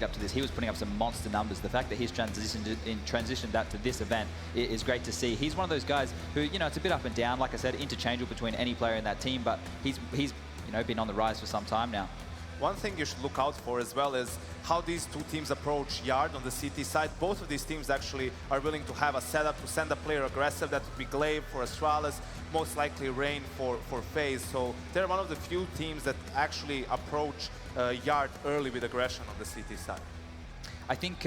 up to this, he was putting up some monster numbers. The fact that he's transitioned that to this event is great to see. He's one of those guys who, you know, it's a bit up and down, like I said, interchangeable between any player in that team, but he's you know, been on the rise for some time now. One thing you should look out for as well is how these two teams approach Yard on the CT side. Both of these teams actually are willing to have a setup to send a player aggressive. That would be Glaive for Astralis, most likely Rain for FaZe. So they're one of the few teams that actually approach Yard early with aggression on the CT side. I think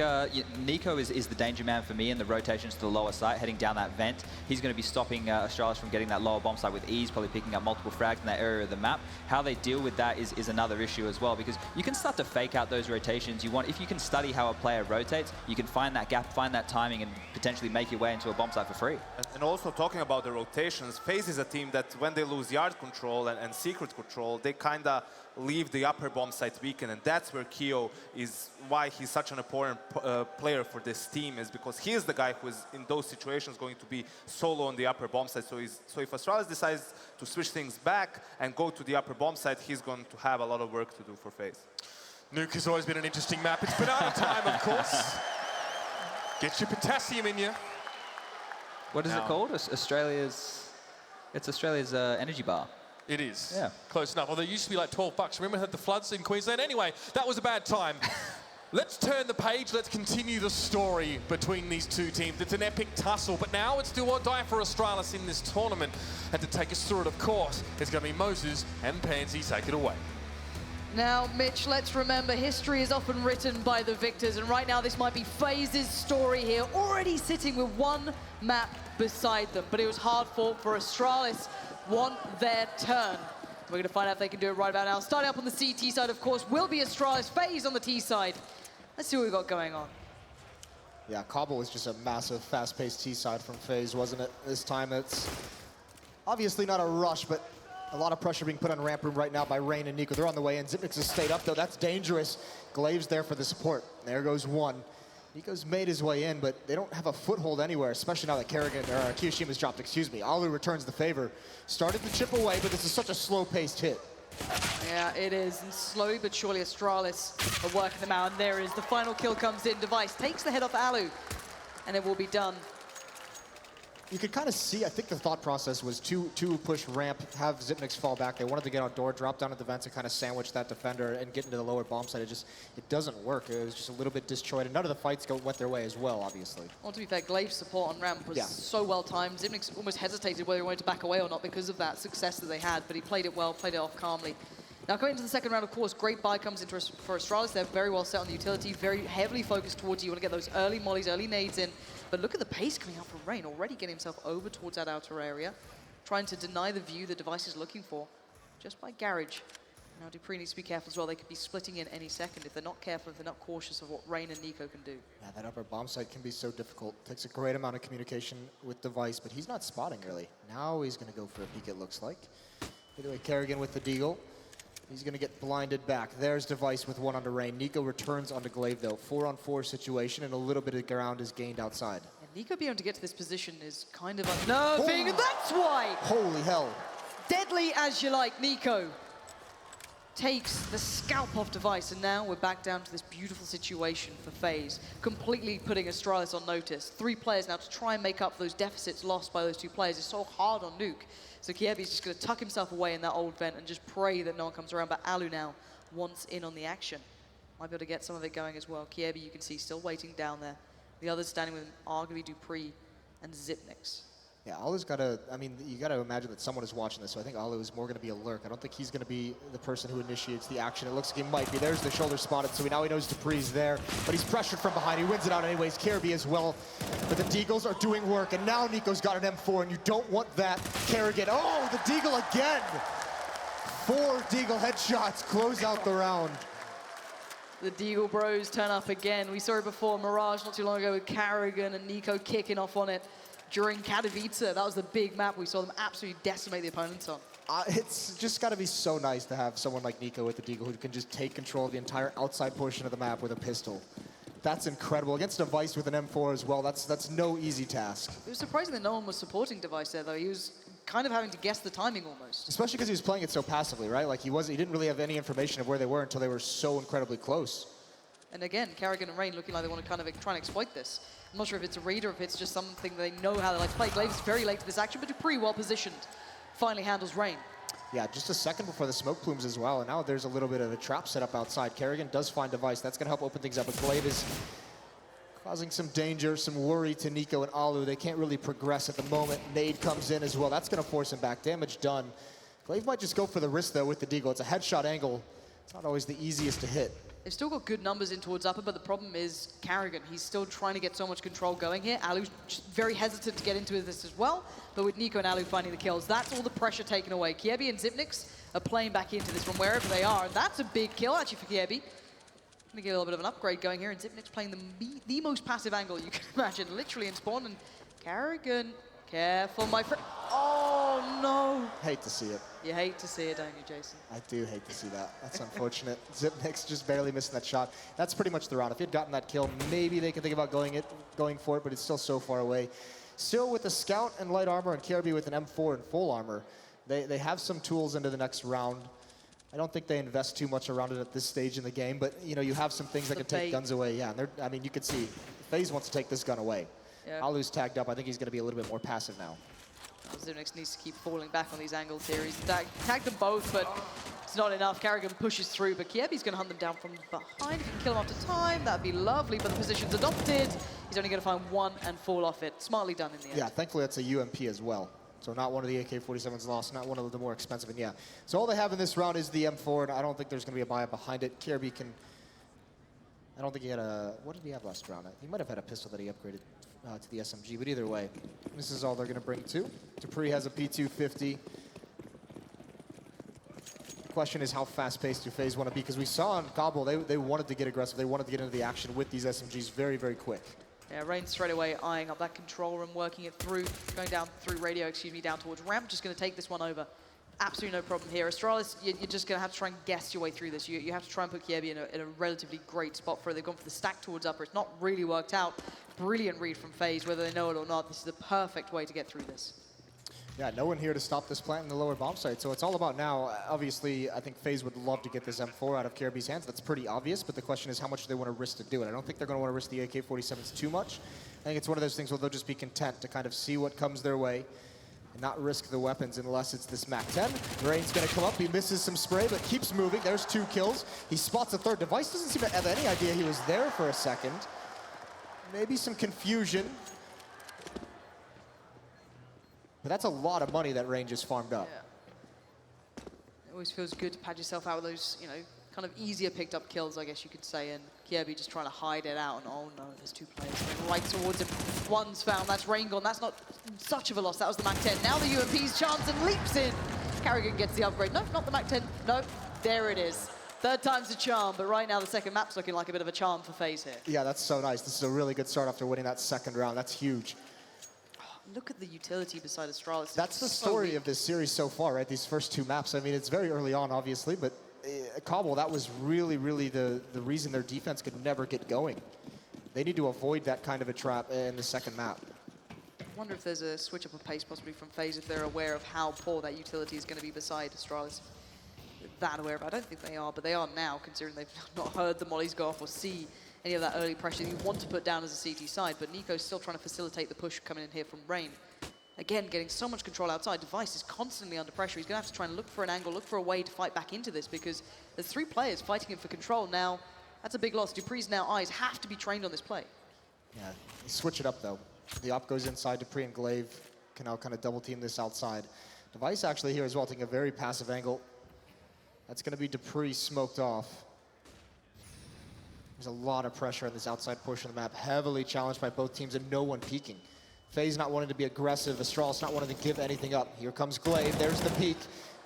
Nico is the danger man for me in the rotations to the lower site, heading down that vent. He's going to be stopping Astralis from getting that lower bomb site with ease, probably picking up multiple frags in that area of the map. How they deal with that is another issue as well, because you can start to fake out those rotations you want. If you can study how a player rotates, you can find that gap, find that timing, and potentially make your way into a bomb site for free. And also talking about the rotations, FaZe is a team that when they lose yard control and secret control, they kind of leave the upper bomb site weakened, and that's where Keo is, why he's such an important player for this team, is because he is the guy who is in those situations going to be solo on the upper bomb site. So if Astralis decides to switch things back and go to the upper bomb site, he's going to have a lot of work to do for FaZe. Nuke has always been an interesting map. It's banana time, of course. Get your potassium in you. What is it called? Australia's energy bar. It is. Yeah. Close enough. Well, there used to be like 12 bucks. Remember had the floods in Queensland? Anyway, that was a bad time. Let's turn the page. Let's continue the story between these two teams. It's an epic tussle, but now it's do or die for Astralis in this tournament. And to take us through it, of course, it's going to be Moses and Pansy. Take it away. Now, Mitch, let's remember, history is often written by the victors, and right now this might be FaZe's story here, already sitting with one map beside them. But it was hard fought for Astralis. Want their turn. We're going to find out if they can do it right about now. Starting up on the CT side, of course, will be Astralis. FaZe on the T side. Let's see what we've got going on. Yeah, Cobble was just a massive, fast-paced T side from FaZe, wasn't it? This time it's obviously not a rush, but a lot of pressure being put on Ramp Room right now by Rain and Nico. They're on the way in. Xyp9x has stayed up, though. That's dangerous. Glaive's there for the support. There goes one. Nico's made his way in, but they don't have a foothold anywhere, especially now that Kiyoshima's dropped, excuse me. Alu returns the favor. Started to chip away, but this is such a slow-paced hit. Yeah, it is. And slowly but surely, Astralis are working them out. And there it is. The final kill comes in. Device takes the head off Alu, and it will be done. You could kind of see, I think the thought process was to push ramp, have Xyp9x fall back. They wanted to get outdoor, drop down at the vents and kind of sandwich that defender and get into the lower bomb site. It doesn't work. It was just a little bit disjointed. None of the fights went their way as well, obviously. Well, to be fair, Glaive's support on ramp was so well timed. Xyp9x almost hesitated whether he wanted to back away or not because of that success that they had, but he played it well, played it off calmly. Now, coming into the second round, of course, great buy comes into for Astralis. They're very well set on the utility, very heavily focused towards you. You want to get those early mollies, early nades in. But look at the pace coming out from Rain, already getting himself over towards that outer area, trying to deny the view the Device is looking for, just by Garage. Now, dupreeh needs to be careful as well. They could be splitting in any second if they're not careful, if they're not cautious of what Rain and Nico can do. Yeah, that upper bomb site can be so difficult. Takes a great amount of communication with Device, but he's not spotting really. Now he's going to go for a peek, it looks like. Either way, Kerrigan with the deagle. He's going to get blinded back. There's Device with one onto Rain. Nico returns onto Glaive, though. 4-on-4 situation, and a little bit of ground is gained outside. And Nico being able to get to this position is kind of unnerving, and that's why! Holy hell. Deadly as you like, Nico takes the scalp off Device, and now we're back down to this beautiful situation for FaZe, completely putting Astralis on notice. 3 players now to try and make up for those deficits lost by those 2 players. It's so hard on Nuke. So Kiebi's just going to tuck himself away in that old vent and just pray that no one comes around. But Alu now wants in on the action. Might be able to get some of it going as well. Kiebi, you can see, still waiting down there. The others standing with arguably dupreeh and Xyp9x. Yeah, Alu's got to, I mean, you got to imagine that someone is watching this, so I think Alu is more going to be a lurk. I don't think he's going to be the person who initiates the action. It looks like he might be. There's the shoulder spotted, so now he knows dupreeh's there, but he's pressured from behind. He wins it out anyways. Kirby as well, but the Deagles are doing work, and now Nico's got an M4, and you don't want that. Kerrigan, oh, the Deagle again! 4 Deagle headshots close out the round. The Deagle bros turn up again. We saw it before, Mirage not too long ago with Kerrigan and Nico kicking off on it. During Katowice, that was the big map we saw them absolutely decimate the opponents on. It's just got to be so nice to have someone like Nico with the Deagle who can just take control of the entire outside portion of the map with a pistol. That's incredible. Against Device with an M4 as well, that's no easy task. It was surprising that no one was supporting Device there, though. He was kind of having to guess the timing almost. Especially because he was playing it so passively, right? Like he didn't really have any information of where they were until they were so incredibly close. And again, Karrigan and Rain looking like they want to kind of try and exploit this. I'm not sure if it's a read or if it's just something they know how they like to play. Glaive is very late to this action, but Dupree well positioned. Finally handles Rain. Yeah, just a second before the smoke plumes as well, and now there's a little bit of a trap set up outside. Karrigan does find Device. That's going to help open things up, but Glaive is causing some danger, some worry to Nico and Alu. They can't really progress at the moment. Nade comes in as well. That's going to force him back. Damage done. Glaive might just go for the risk, though, with the deagle. It's a headshot angle. It's not always the easiest to hit. They've still got good numbers in towards upper, but the problem is Karrigan. He's still trying to get so much control going here. Alu's just very hesitant to get into this as well, but with Nico and Alu finding the kills, that's all the pressure taken away. Kiebi and Zipnix are playing back into this from wherever they are, and that's a big kill actually for Kiebi. Gonna get a little bit of an upgrade going here, and Zipnix playing the most passive angle you can imagine, literally in spawn, and Karrigan, careful my friend. Oh no! Hate to see it. You hate to see it, don't you, Jason? I do hate to see that. That's unfortunate. Zipnix just barely missing that shot. That's pretty much the round. If he had gotten that kill, maybe they can think about going for it, but it's still so far away. Still with the Scout and light armor, and KRB with an M4 and full armor, they have some tools into the next round. I don't think they invest too much around it at this stage in the game, but you know, you have some things that can take guns away. Yeah, and I mean, you could see FaZe wants to take this gun away. Yeah. Alu's tagged up. I think he's going to be a little bit more passive now. Zipnix needs to keep falling back on these angles here. He's tagged them both, but it's not enough. Karrigan pushes through, but Kiebi's going to hunt them down from behind. If he can kill him after time, that'd be lovely, but the position's adopted. He's only going to find one and fall off it. Smartly done in the end. Yeah, thankfully that's a UMP as well. So not one of the AK-47s lost, not one of the more expensive. And yeah, so all they have in this round is the M4, and I don't think there's going to be a buy-up behind it. KRB can... I don't think he had a... What did he have last round? He might have had a pistol that he upgraded to the SMG, but either way, this is all they're going to bring too. Dupree has a P250. The question is how fast-paced do FaZe want to be? Because we saw on Gobble, they wanted to get aggressive. They wanted to get into the action with these SMGs very, very quick. Yeah, Rain straight away eyeing up that control room, working it through, going down through radio, down towards ramp, just going to take this one over. Absolutely no problem here. Astralis, you're just going to have to try and guess your way through this. You have to try and put Kiebi in a relatively great spot for it. They've gone for the stack towards upper. It's not really worked out. Brilliant read from FaZe, whether they know it or not. This is the perfect way to get through this. Yeah, no one here to stop this plant in the lower bomb site. So it's all about now. Obviously, I think FaZe would love to get this M4 out of KRB's hands. That's pretty obvious, but the question is how much do they want to risk to do it? I don't think they're going to want to risk the AK-47s too much. I think it's one of those things where they'll just be content to kind of see what comes their way and not risk the weapons unless it's this MAC-10. Rain's going to come up. He misses some spray, but keeps moving. There's 2 kills. He spots a third. Device doesn't seem to have any idea he was there for a second. Maybe some confusion. But that's a lot of money that Rain just farmed up. Yeah. It always feels good to pad yourself out with those, you know, kind of easier picked up kills, I guess you could say. And Kiebi just trying to hide it out. And oh no, there's 2 players going right towards him. One's found. That's Rain gone. That's not such of a loss. That was the MAC-10. Now the UMP's chance and leaps in. Karrigan gets the upgrade. No, not the MAC-10. No, there it is. Third time's a charm, but right now the second map's looking like a bit of a charm for FaZe here. Yeah, that's so nice. This is a really good start after winning that second round. That's huge. Look at the utility beside Astralis. That's the story of this series so far, right? These first 2 maps. I mean, it's very early on, obviously, but Cobble, that was really, really the reason their defense could never get going. They need to avoid that kind of a trap in the second map. I wonder if there's a switch up of pace possibly from FaZe if they're aware of how poor that utility is going to be beside Astralis. That aware of it. I don't think they are, but they are now, considering they've not heard the mollies go off or see any of that early pressure you want to put down as a CT side, but Nico's still trying to facilitate the push coming in here from Rain. Again, getting so much control outside. Device is constantly under pressure. He's going to have to try and look for an angle, look for a way to fight back into this, because there's 3 players fighting him for control. Now, that's a big loss. Dupree's now eyes have to be trained on this play. Yeah, switch it up though. The op goes inside. Dupree and Glaive can now kind of double team this outside. Device actually here as well, taking a very passive angle. That's going to be Dupree smoked off. There's a lot of pressure on this outside portion of the map, heavily challenged by both teams and no one peeking. FaZe not wanting to be aggressive, Astralis not wanting to give anything up. Here comes Glaive, there's the peek.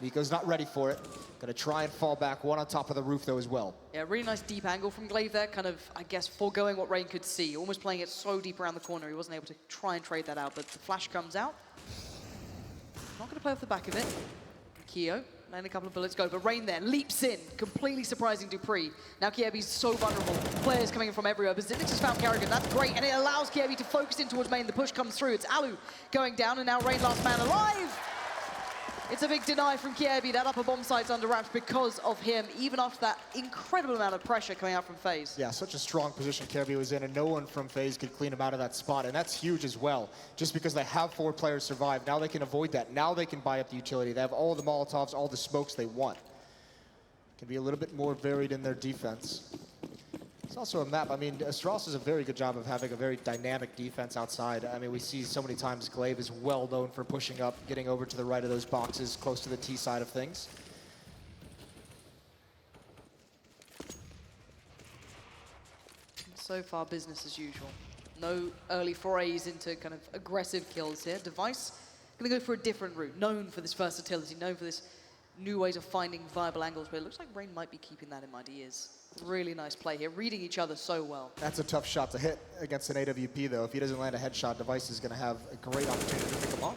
Nico's not ready for it. Gonna try and fall back, one on top of the roof though as well. Yeah, really nice deep angle from Glaive there, kind of, I guess, foregoing what Rain could see. Almost playing it so deep around the corner, he wasn't able to try and trade that out, but the flash comes out. Not gonna play off the back of it. Keo, letting a couple of bullets go, but Rain there leaps in, completely surprising Dupree. Now Kiebi's so vulnerable. Players coming in from everywhere, but Zipnix has found Karrigan. That's great, and it allows Kiebi to focus in towards main. The push comes through. It's Alu going down, and now Rain last man alive. It's a big deny from Kiebi. That upper bomb site's under wraps because of him, even after that incredible amount of pressure coming out from FaZe. Yeah, such a strong position Kiebi was in, and no one from FaZe could clean him out of that spot, and that's huge as well. Just because they have 4 players survive, now they can avoid that. Now they can buy up the utility. They have all the Molotovs, all the smokes they want. Can be a little bit more varied in their defense. It's also a map. I mean, Astralis does a very good job of having a very dynamic defense outside. I mean, we see so many times Glaive is well known for pushing up, getting over to the right of those boxes, close to the T side of things. So far, business as usual. No early forays into kind of aggressive kills here. Device going to go for a different route, known for this versatility, known for this new ways of finding viable angles, but it looks like Rain might be keeping that in mind. He is. Really nice play here, reading each other so well. That's a tough shot to hit against an AWP, though. If he doesn't land a headshot, Device is going to have a great opportunity to pick him off.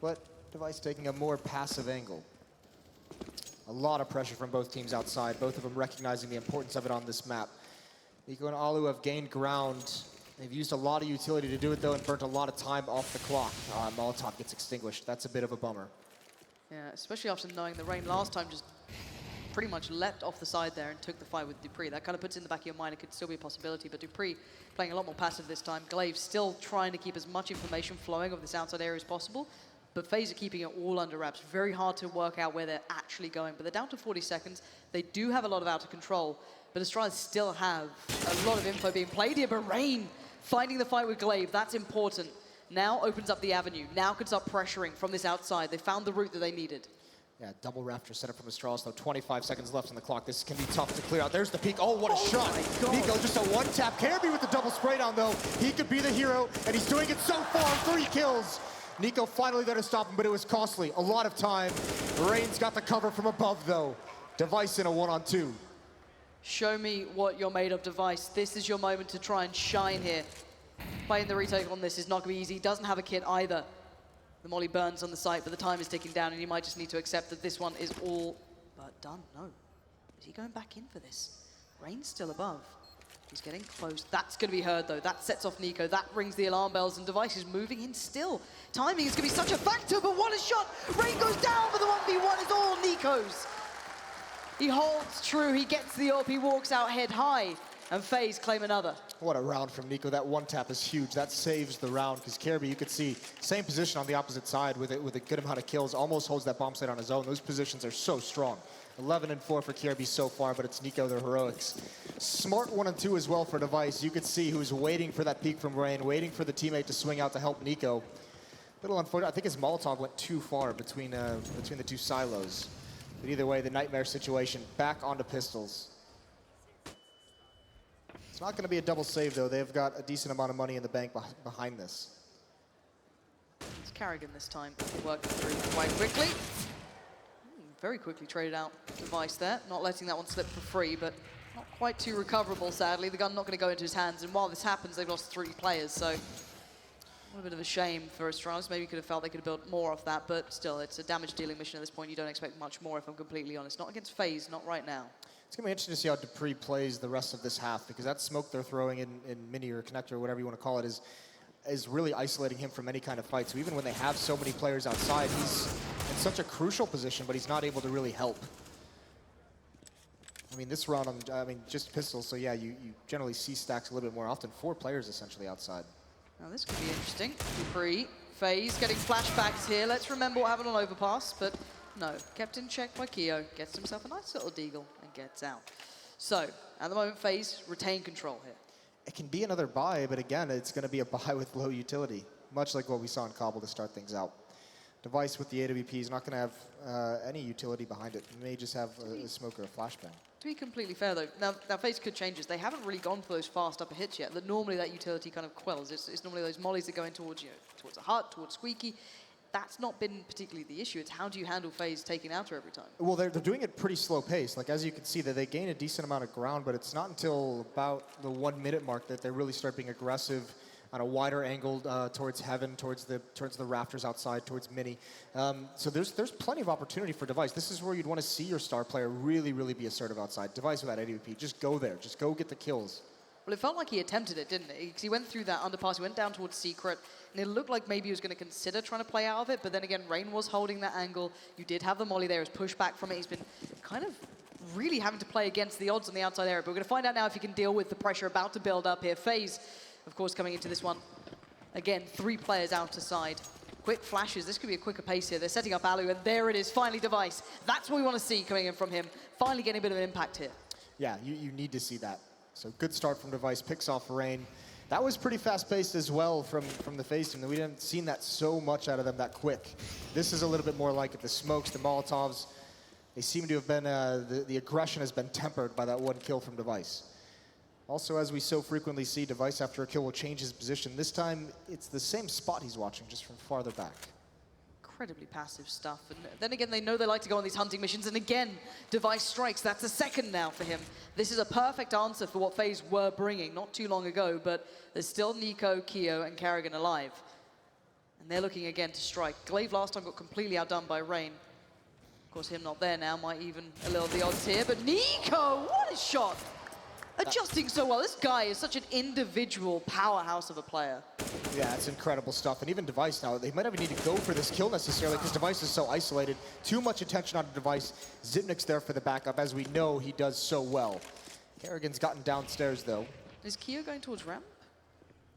But Device taking a more passive angle. A lot of pressure from both teams outside, both of them recognizing the importance of it on this map. Nico and Alu have gained ground. They've used a lot of utility to do it, though, and burnt a lot of time off the clock. Molotov gets extinguished. That's a bit of a bummer. Yeah, especially after knowing the Rain last time just pretty much leapt off the side there and took the fight with Dupree. That kind of puts in the back of your mind it could still be a possibility, but Dupree playing a lot more passive this time. Glaive still trying to keep as much information flowing of this outside area as possible, but FaZe are keeping it all under wraps. Very hard to work out where they're actually going, but they're down to 40 seconds. They do have a lot of out of control, but Astralis still have a lot of info being played here, but Rain finding the fight with Glaive, that's important. Now opens up the avenue. Now can start pressuring from this outside. They found the route that they needed. Yeah, double Raptor setup from Astralis, though. 25 seconds left on the clock. This can be tough to clear out. There's the peak. Oh, what a shot. Nico, just a one-tap. Kirby with the double spray down, though. He could be the hero, and he's doing it so far. 3 kills. Nico finally there to stop him, but it was costly. A lot of time. Rain's got the cover from above, though. Device in a 1-on-2. Show me what you're made of, Device. This is your moment to try and shine here. Playing the retake on this is not going to be easy. He doesn't have a kit either. The molly burns on the site, but the time is ticking down, and you might just need to accept that this one is all but done. No. Is he going back in for this? Rain's still above. He's getting close. That's going to be heard, though. That sets off Nico. That rings the alarm bells, and Device is moving in still. Timing is going to be such a factor, but what a shot! Rain goes down, but the 1v1 is all Nico's. He holds true. He gets the AWP. He walks out head high, and FaZe claim another. What a round from Nico. That one tap is huge. That saves the round, because Kirby, you could see, same position on the opposite side with a good amount of kills, almost holds that bomb site on his own. Those positions are so strong. 11 and 4 for Kirby so far, but it's Nico, their heroics. Smart 1-2 as well for Device. You could see who's waiting for that peek from Rain, waiting for the teammate to swing out to help Nico. Little unfortunate. I think his Molotov went too far between the 2 silos. But either way, the nightmare situation back onto pistols. It's not going to be a double save, though. They've got a decent amount of money in the bank behind this. It's Carrigan this time, working through quite quickly. Very quickly traded out Device there, not letting that one slip for free, but not quite too recoverable, sadly. The gun not going to go into his hands, and while this happens, they've lost 3 players, so a bit of a shame for Astralis. Maybe could have felt they could have built more off that, but still, it's a damage-dealing mission at this point. You don't expect much more, if I'm completely honest. Not against FaZe, not right now. It's going to be interesting to see how Dupree plays the rest of this half, because that smoke they're throwing in mini or connector or whatever you want to call it is really isolating him from any kind of fight. So even when they have so many players outside, he's in such a crucial position, but he's not able to really help. I mean, this round, just pistols, so yeah, you generally see stacks a little bit more often. 4 players essentially outside. Now this could be interesting. Dupree, FaZe getting flashbacks here. Let's remember what happened on Overpass, but no, kept in check by Keo, gets himself a nice little deagle and gets out. So, at the moment, FaZe retain control here. It can be another buy, but again, it's going to be a buy with low utility, much like what we saw in Cobble to start things out. Device with the AWP is not going to have any utility behind it. It may just have a smoke or a flashbang. To be completely fair, though, now FaZe could change this. They haven't really gone for those fast upper hits yet. That normally that utility kind of quells. It's normally those mollies that go in towards towards a hut, towards Squeaky. That's not been particularly the issue. It's how do you handle FaZe taking out every time? Well, they're doing it pretty slow pace. Like, as you can see, that they gain a decent amount of ground, but it's not until about the 1 minute mark that they really start being aggressive on a wider angle towards heaven, towards the rafters outside, towards mini. So there's plenty of opportunity for Device. This is where you'd want to see your star player really, really be assertive outside. Device without AWP, just go there. Just go get the kills. Well, it felt like he attempted it, didn't it? Because he went through that underpass, he went down towards Secret, and it looked like maybe he was going to consider trying to play out of it, but then again, Rain was holding that angle. You did have the molly there, his push back from it. He's been kind of really having to play against the odds on the outside area, but we're going to find out now if he can deal with the pressure about to build up here. FaZe, of course, coming into this one. Again, 3 players out to side. Quick flashes, this could be a quicker pace here. They're setting up Alu, and there it is, finally Device. That's what we want to see coming in from him. Finally getting a bit of an impact here. Yeah, you need to see that. So good start from Device, picks off Rain. That was pretty fast-paced as well from the FaZe team. We didn't seen that so much out of them that quick. This is a little bit more like it. The smokes, the Molotovs, they seem to have been, the aggression has been tempered by that one kill from Device. Also, as we so frequently see, Device after a kill will change his position. This time, it's the same spot he's watching, just from farther back. Incredibly passive stuff. And then again, they know they like to go on these hunting missions. And again, Device strikes. That's a second now for him. This is a perfect answer for what FaZe were bringing not too long ago, but there's still Nico, Keo, and Karrigan alive. And they're looking again to strike. Glaive last time got completely outdone by Rain. Of course, him not there now might even a little the odds here. But Nico, what a shot! Adjusting so well. This guy is such an individual powerhouse of a player. Yeah, it's incredible stuff. And even Device now, they might not even need to go for this kill necessarily because Device is so isolated. Too much attention on the Device. Xyp9x there for the backup, as we know he does so well. Karrigan's gotten downstairs, though. Is Keo going towards ramp?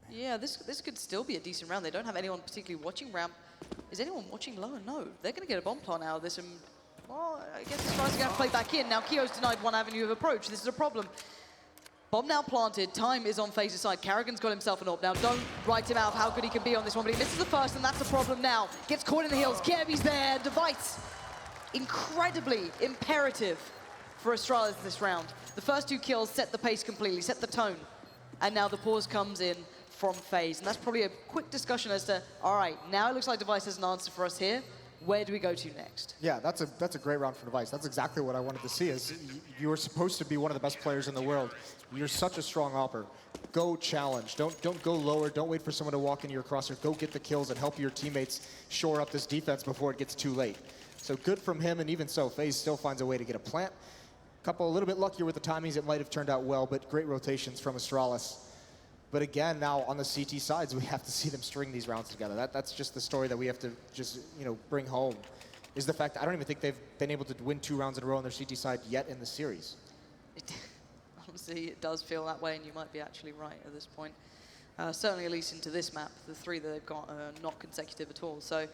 Yeah, this could still be a decent round. They don't have anyone particularly watching ramp. Is anyone watching lower? No. They're going to get a bomb plant out of this. And, well, I guess Astralis is going to play back in. Now, Keo's denied one avenue of approach. This is a problem. Bomb now planted, time is on FaZe's side. Karrigan's got himself an AWP. Now don't write him out of how good he can be on this one, but he misses the first, and that's a problem now. Gets caught in the heels, Kevy's there, Device. Incredibly imperative for Astralis this round. The first 2 kills set the pace completely, set the tone. And now the pause comes in from FaZe, and that's probably a quick discussion as to, all right, now it looks like Device has an answer for us here. Where do we go to next? Yeah, that's a great round for Device. That's exactly what I wanted to see. Is you were supposed to be one of the best players in the world. You're such a strong opper. Go challenge. Don't go lower. Don't wait for someone to walk into your crosshair. Go get the kills and help your teammates shore up this defense before it gets too late. So good from him, and even so, FaZe still finds a way to get a plant. A little bit luckier with the timings. It might have turned out well, but great rotations from Astralis. But again, now on the CT sides, we have to see them string these rounds together. That's just the story that we have to just, bring home, is the fact that I don't even think they've been able to win 2 rounds in a row on their CT side yet in the series. Honestly, it does feel that way, and you might be actually right at this point. Certainly, at least into this map, the 3 that they've got are not consecutive at all. So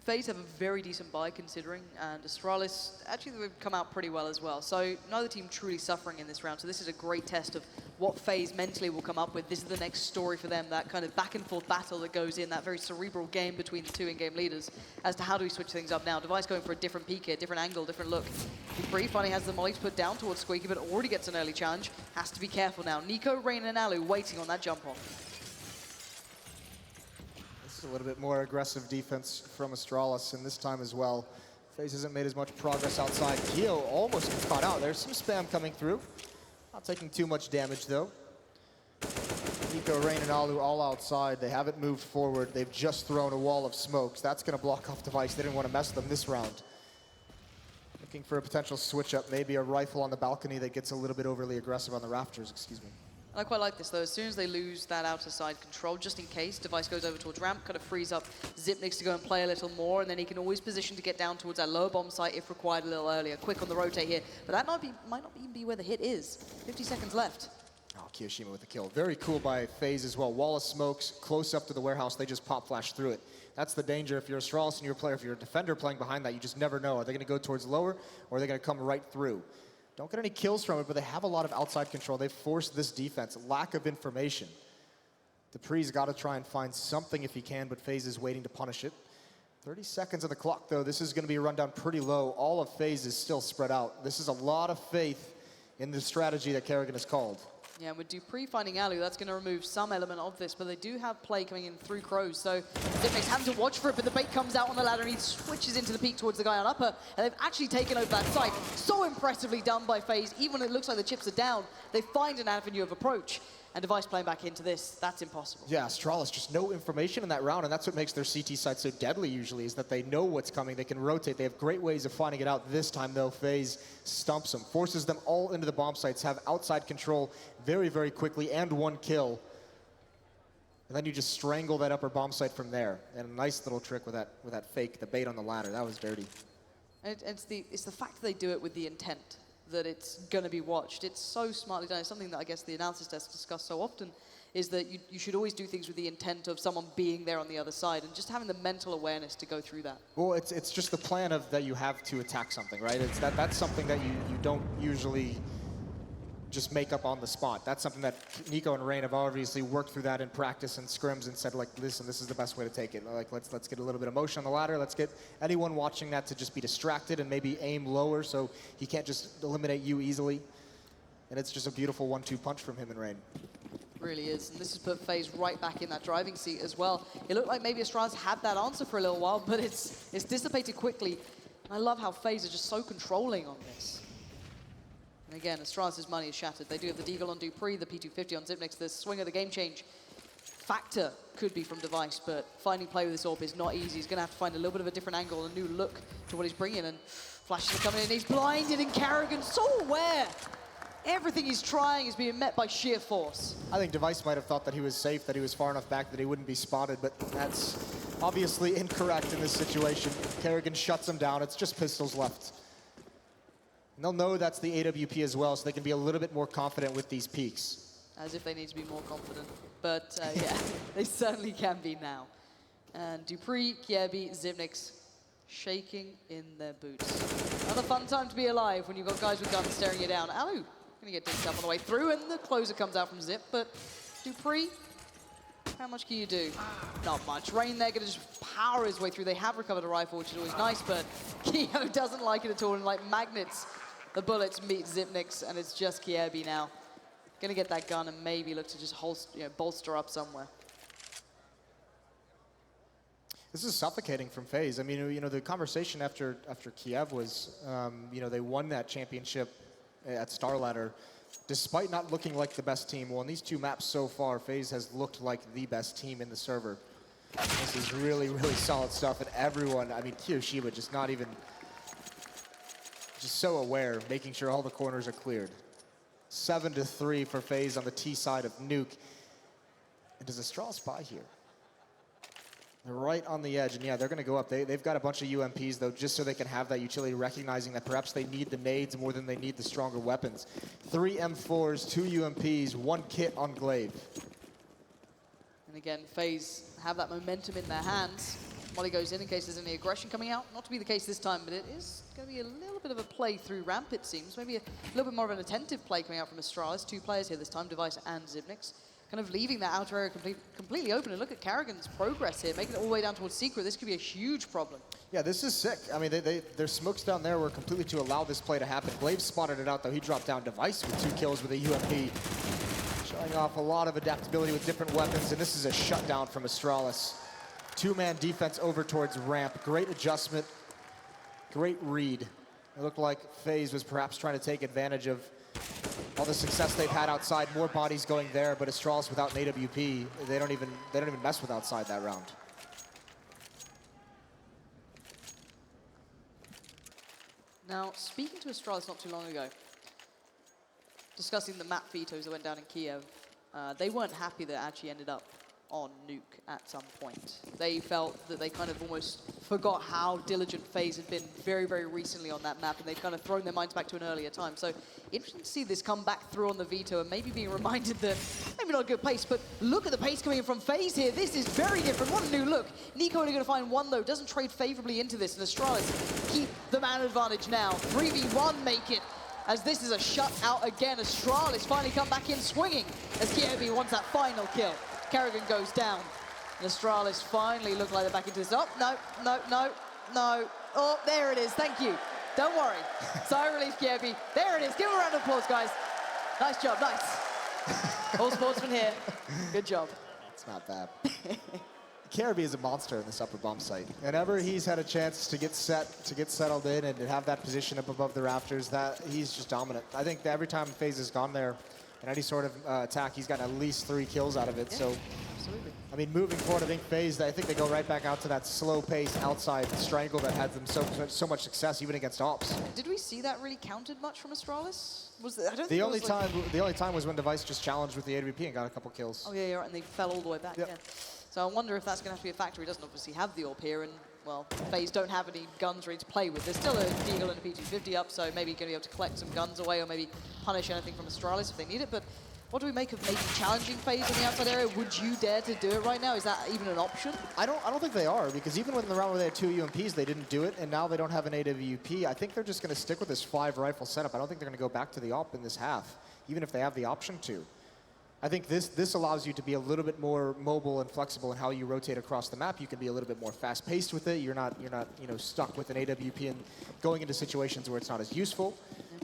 FaZe have a very decent buy considering, and Astralis, actually they've come out pretty well as well. So neither team truly suffering in this round, so this is a great test of what FaZe mentally will come up with. This is the next story for them, that kind of back and forth battle that goes in, that very cerebral game between the 2 in-game leaders as to how do we switch things up now. Device going for a different peek here, different angle, different look. Dupree finally has the molly to put down towards Squeaky, but already gets an early challenge. Has to be careful now. Nico, Rain, and Alu waiting on that jump off. A little bit more aggressive defense from Astralis, and this time as well. FaZe hasn't made as much progress outside. Keo almost gets caught out. There's some spam coming through. Not taking too much damage, though. Nico, Rain, and Alu all outside. They haven't moved forward. They've just thrown a wall of smokes. That's going to block off Device. They didn't want to mess with them this round. Looking for a potential switch-up, maybe a rifle on the balcony that gets a little bit overly aggressive on the rafters, excuse me. And I quite like this, though. As soon as they lose that outer side control, just in case, Device goes over towards ramp, kind of frees up Xyp9x to go and play a little more, and then he can always position to get down towards that lower bomb site if required a little earlier. Quick on the rotate here, but that might not even be where the hit is. 50 seconds left. Oh, Kiyoshima with the kill. Very cool by FaZe as well. Wall of smokes, close up to the warehouse. They just pop flash through it. That's the danger. If you're Astralis and you're a player, if you're a defender playing behind that, you just never know. Are they going to go towards lower, or are they going to come right through? Don't get any kills from it, but they have a lot of outside control. They've forced this defense. Lack of information. Dupree's got to try and find something if he can, but FaZe is waiting to punish it. 30 seconds on the clock, though. This is going to be a rundown pretty low. All of FaZe is still spread out. This is a lot of faith in the strategy that Karrigan has called. Yeah, with Dupree finding Alu, that's going to remove some element of this, but they do have play coming in through Crows, so Xyp9x having to watch for it, but the bait comes out on the ladder, and he switches into the peak towards the guy on upper, and they've actually taken over that site. So impressively done by FaZe, even when it looks like the chips are down, they find an avenue of approach. And Device playing back into this, that's impossible. Yeah, Astralis, just no information in that round, and that's what makes their CT side so deadly usually, is that they know what's coming, they can rotate, they have great ways of finding it out. This time though, FaZe stumps them, forces them all into the bomb sites, have outside control very, very quickly, and 1 kill. And then you just strangle that upper bomb site from there. And a nice little trick with that fake, the bait on the ladder, that was dirty. And it's the fact that they do it with the intent that it's going to be watched. It's so smartly done. It's something that I guess the analysis desk discuss so often, is that you should always do things with the intent of someone being there on the other side and just having the mental awareness to go through that. Well, it's just the plan of that you have to attack something, right? It's that's something that you don't usually just make up on the spot. That's something that Nico and Rain have obviously worked through that in practice and scrims and said, like, listen, this is the best way to take it. Like, let's get a little bit of motion on the ladder. Let's get anyone watching that to just be distracted and maybe aim lower so he can't just eliminate you easily. And it's just a beautiful 1-2 punch from him and Rain. Really is, and this has put FaZe right back in that driving seat as well. It looked like maybe Astralis had that answer for a little while, but it's dissipated quickly. I love how FaZe are just so controlling on this. And again, Astralis' money is shattered. They do have the Deagle on Dupree, the P250 on Zipnix. The swing of the game change factor could be from Device, but finding play with this AWP is not easy. He's going to have to find a little bit of a different angle, a new look to what he's bringing, and flashes are coming in. He's blinded, and Karrigan so aware. Everything he's trying is being met by sheer force. I think Device might have thought that he was safe, that he was far enough back that he wouldn't be spotted, but that's obviously incorrect in this situation. Karrigan shuts him down. It's just pistols left. And they'll know that's the AWP as well, so they can be a little bit more confident with these peaks. As if they need to be more confident. But yeah, they certainly can be now. And Dupree, Kiebi, Zipnix shaking in their boots. Another fun time to be alive when you've got guys with guns staring you down. Alu gonna get dinked up on the way through, and the closer comes out from Zip, but Dupree, how much can you do? Not much. Rain there gonna just power his way through. They have recovered a rifle, which is always nice, but Keo doesn't like it at all, and like magnets, the bullets meet Zipnix, and it's just Kiebi now. Gonna get that gun and maybe look to just bolster up somewhere. This is suffocating from FaZe. I mean, the conversation after Kiev was, they won that championship at Starladder, despite not looking like the best team. Well, in these 2 maps so far, FaZe has looked like the best team in the server. This is really, really solid stuff, and everyone, I mean, Kiyoshiba just not even, just so aware, making sure all the corners are cleared. 7-3 for FaZe on the T side of Nuke. And does Astralis spy here? They're right on the edge, and yeah, they're going to go up. They've got a bunch of UMPs, though, just so they can have that utility, recognizing that perhaps they need the nades more than they need the stronger weapons. 3 M4s, 2 UMPs, 1 kit on Glaive. And again, FaZe have that momentum in their hands. Molly goes in case there's any aggression coming out. Not to be the case this time, but it is going to be a little bit of a play through ramp, it seems. Maybe a little bit more of an attentive play coming out from Astralis. 2 players here this time, Device and Zipnix. Kind of leaving that outer area completely open. And look at Karrigan's progress here, making it all the way down towards Secret. This could be a huge problem. Yeah, this is sick. I mean, their smokes down there were completely to allow this play to happen. Glaive spotted it out, though. He dropped down. Device with 2 kills with a UMP. Showing off a lot of adaptability with different weapons, and this is a shutdown from Astralis. 2-man defense over towards ramp. Great adjustment, great read. It looked like FaZe was perhaps trying to take advantage of all the success they've had outside, more bodies going there, but Astralis without an AWP, they don't even mess with outside that round. Now, speaking to Astralis not too long ago, discussing the map vetoes that went down in Kiev, they weren't happy that it actually ended up on Nuke at some point. They felt that they kind of almost forgot how diligent FaZe had been very, very recently on that map, and they've kind of thrown their minds back to an earlier time. So interesting to see this come back through on the veto and maybe being reminded that maybe not a good pace, but look at the pace coming in from FaZe here. This is very different. What a new look. Nico only going to find 1, though. Doesn't trade favorably into this, and Astralis keep the man advantage now. 3v1 make it, as this is a shutout again. Astralis finally come back in swinging as Kievi wants that final kill. Karrigan goes down. And Astralis finally look like they're back into this. Oh, no, no, no, no. Oh, there it is. Thank you. Don't worry. Sigh of relief, Kievi. There it is. Give him a round of applause, guys. Nice job. Nice. All sportsmen here. Good job. It's not bad. Karibi is a monster in this upper bomb site. Whenever he's had a chance to get settled in and to have that position up above the rafters, that he's just dominant. I think that every time FaZe has gone there, in any sort of attack, he's gotten at least 3 kills out of it. Yeah, So, absolutely. I mean, moving forward, I think FaZe, I think they go right back out to that slow-paced outside strangle that had them so much success even against Ops. Did we see that really counted much from Astralis? I don't The think only it was like... the only time was when Device just challenged with the AWP and got a couple kills. Oh yeah, you're right, and they fell all the way back. Yep. Yeah. So I wonder if that's going to have to be a factor. He doesn't obviously have the AWP here, and well, FaZe don't have any guns ready to play with. There's still a Deagle and a P250 up, so maybe going to be able to collect some guns away, or maybe punish anything from Astralis if they need it. But what do we make of maybe challenging FaZe on the outside area? Would you dare to do it right now? Is that even an option? I don't think they are, because even when the round where they had 2 UMPs, they didn't do it, and now they don't have an AWP. I think they're just going to stick with this 5 rifle setup. I don't think they're going to go back to the AWP in this half, even if they have the option to. I think this allows you to be a little bit more mobile and flexible in how you rotate across the map. You can be a little bit more fast-paced with it. You're not stuck with an AWP and going into situations where it's not as useful.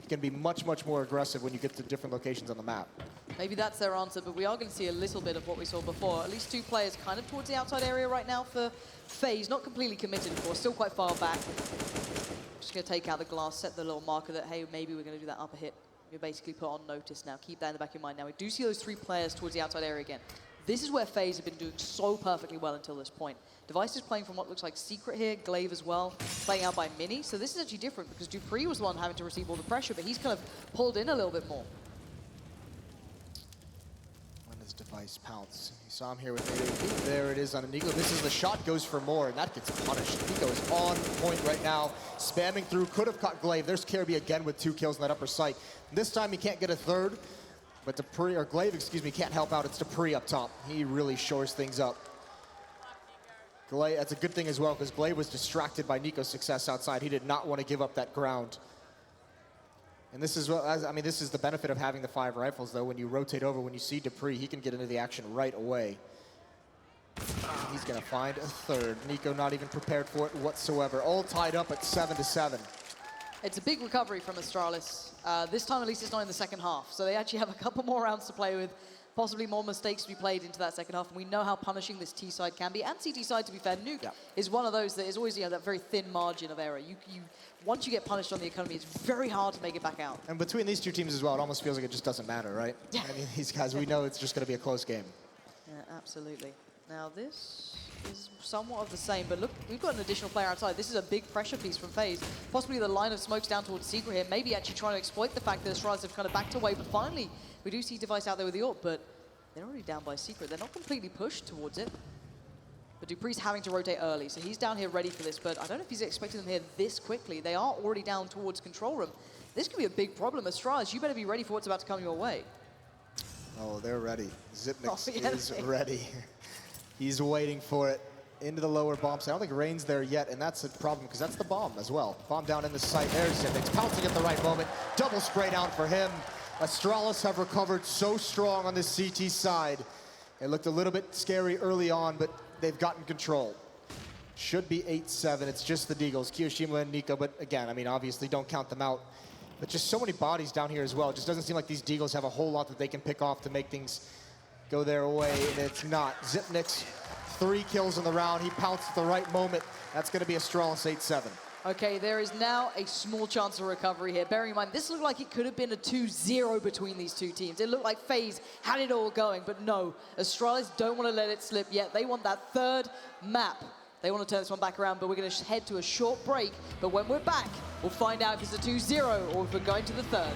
You can be much more aggressive when you get to different locations on the map. Maybe that's their answer, but we are going to see a little bit of what we saw before. At least 2 players kind of towards the outside area right now for FaZe. Not completely committed, of course, still quite far back. Just going to take out the glass, set the little marker that, hey, maybe we're going to do that upper hit. You're basically put on notice now. Keep that in the back of your mind. Now, we do see those 3 players towards the outside area again. This is where FaZe have been doing so perfectly well until this point. Device is playing from what looks like Secret here, Glaive as well, playing out by Mini. So this is actually different because Dupree was the one having to receive all the pressure, but he's kind of pulled in a little bit more. When does Device pounce? You saw him here with AWP. There it is on Nico. This is the shot goes for more, and that gets punished. Nico is on point right now, spamming through. Could have caught Glaive. There's Kirby again with 2 kills in that upper site. This time he can't get a 3rd, but Dupree, or Glaive, excuse me, can't help out. It's Dupree up top. He really shores things up. Glaive, that's a good thing as well, because Glaive was distracted by Nico's success outside. He did not want to give up that ground. And this is this is the benefit of having the 5 rifles, though. When you rotate over, when you see Dupree, he can get into the action right away. He's going to find a 3rd. Nico not even prepared for it whatsoever. All tied up at 7-7. It's a big recovery from Astralis. This time, at least, it's not in the second half. So they actually have a couple more rounds to play with, possibly more mistakes to be played into that second half. And we know how punishing this T side can be. And CT side, to be fair, Nuke is one of those that is always that very thin margin of error. Once you get punished on the economy, it's very hard to make it back out. And between these 2 teams as well, it almost feels like it just doesn't matter, right? Yeah. I mean, these guys, we know it's just going to be a close game. Yeah, absolutely. Now this is somewhat of the same, but look, we've got an additional player outside. This is a big pressure piece from FaZe. Possibly the line of smokes down towards Secret here, maybe actually trying to exploit the fact that Astralis have kind of backed away, but finally, we do see Device out there with the AWP, but they're already down by Secret. They're not completely pushed towards it. But Dupree's having to rotate early, so he's down here ready for this, but I don't know if he's expecting them here this quickly. They are already down towards control room. This could be a big problem. Astralis, you better be ready for what's about to come your way. Oh, they're ready. Zipnix is ready. He's waiting for it into the lower bomb site. I don't think Rain's there yet, and that's a problem because that's the bomb as well. Bomb down in the site. There's Zipnix pouncing at the right moment. Double spray down for him. Astralis have recovered so strong on this CT side. It looked a little bit scary early on, but they've gotten control. Should be 8-7. It's just the Deagles, Kiyoshima and Nico, but again, I mean, obviously don't count them out. But just so many bodies down here as well. It just doesn't seem like these Deagles have a whole lot that they can pick off to make things go their way, and it's not. Zipnix, 3 kills in the round. He pounced at the right moment. That's going to be Astralis 8-7. Okay, there is now a small chance of recovery here. Bearing in mind, this looked like it could have been a 2-0 between these 2 teams. It looked like FaZe had it all going, but no. Astralis don't want to let it slip yet. They want that 3rd map. They want to turn this one back around, but we're going to head to a short break. But when we're back, we'll find out if it's a 2-0 or if we're going to the 3rd.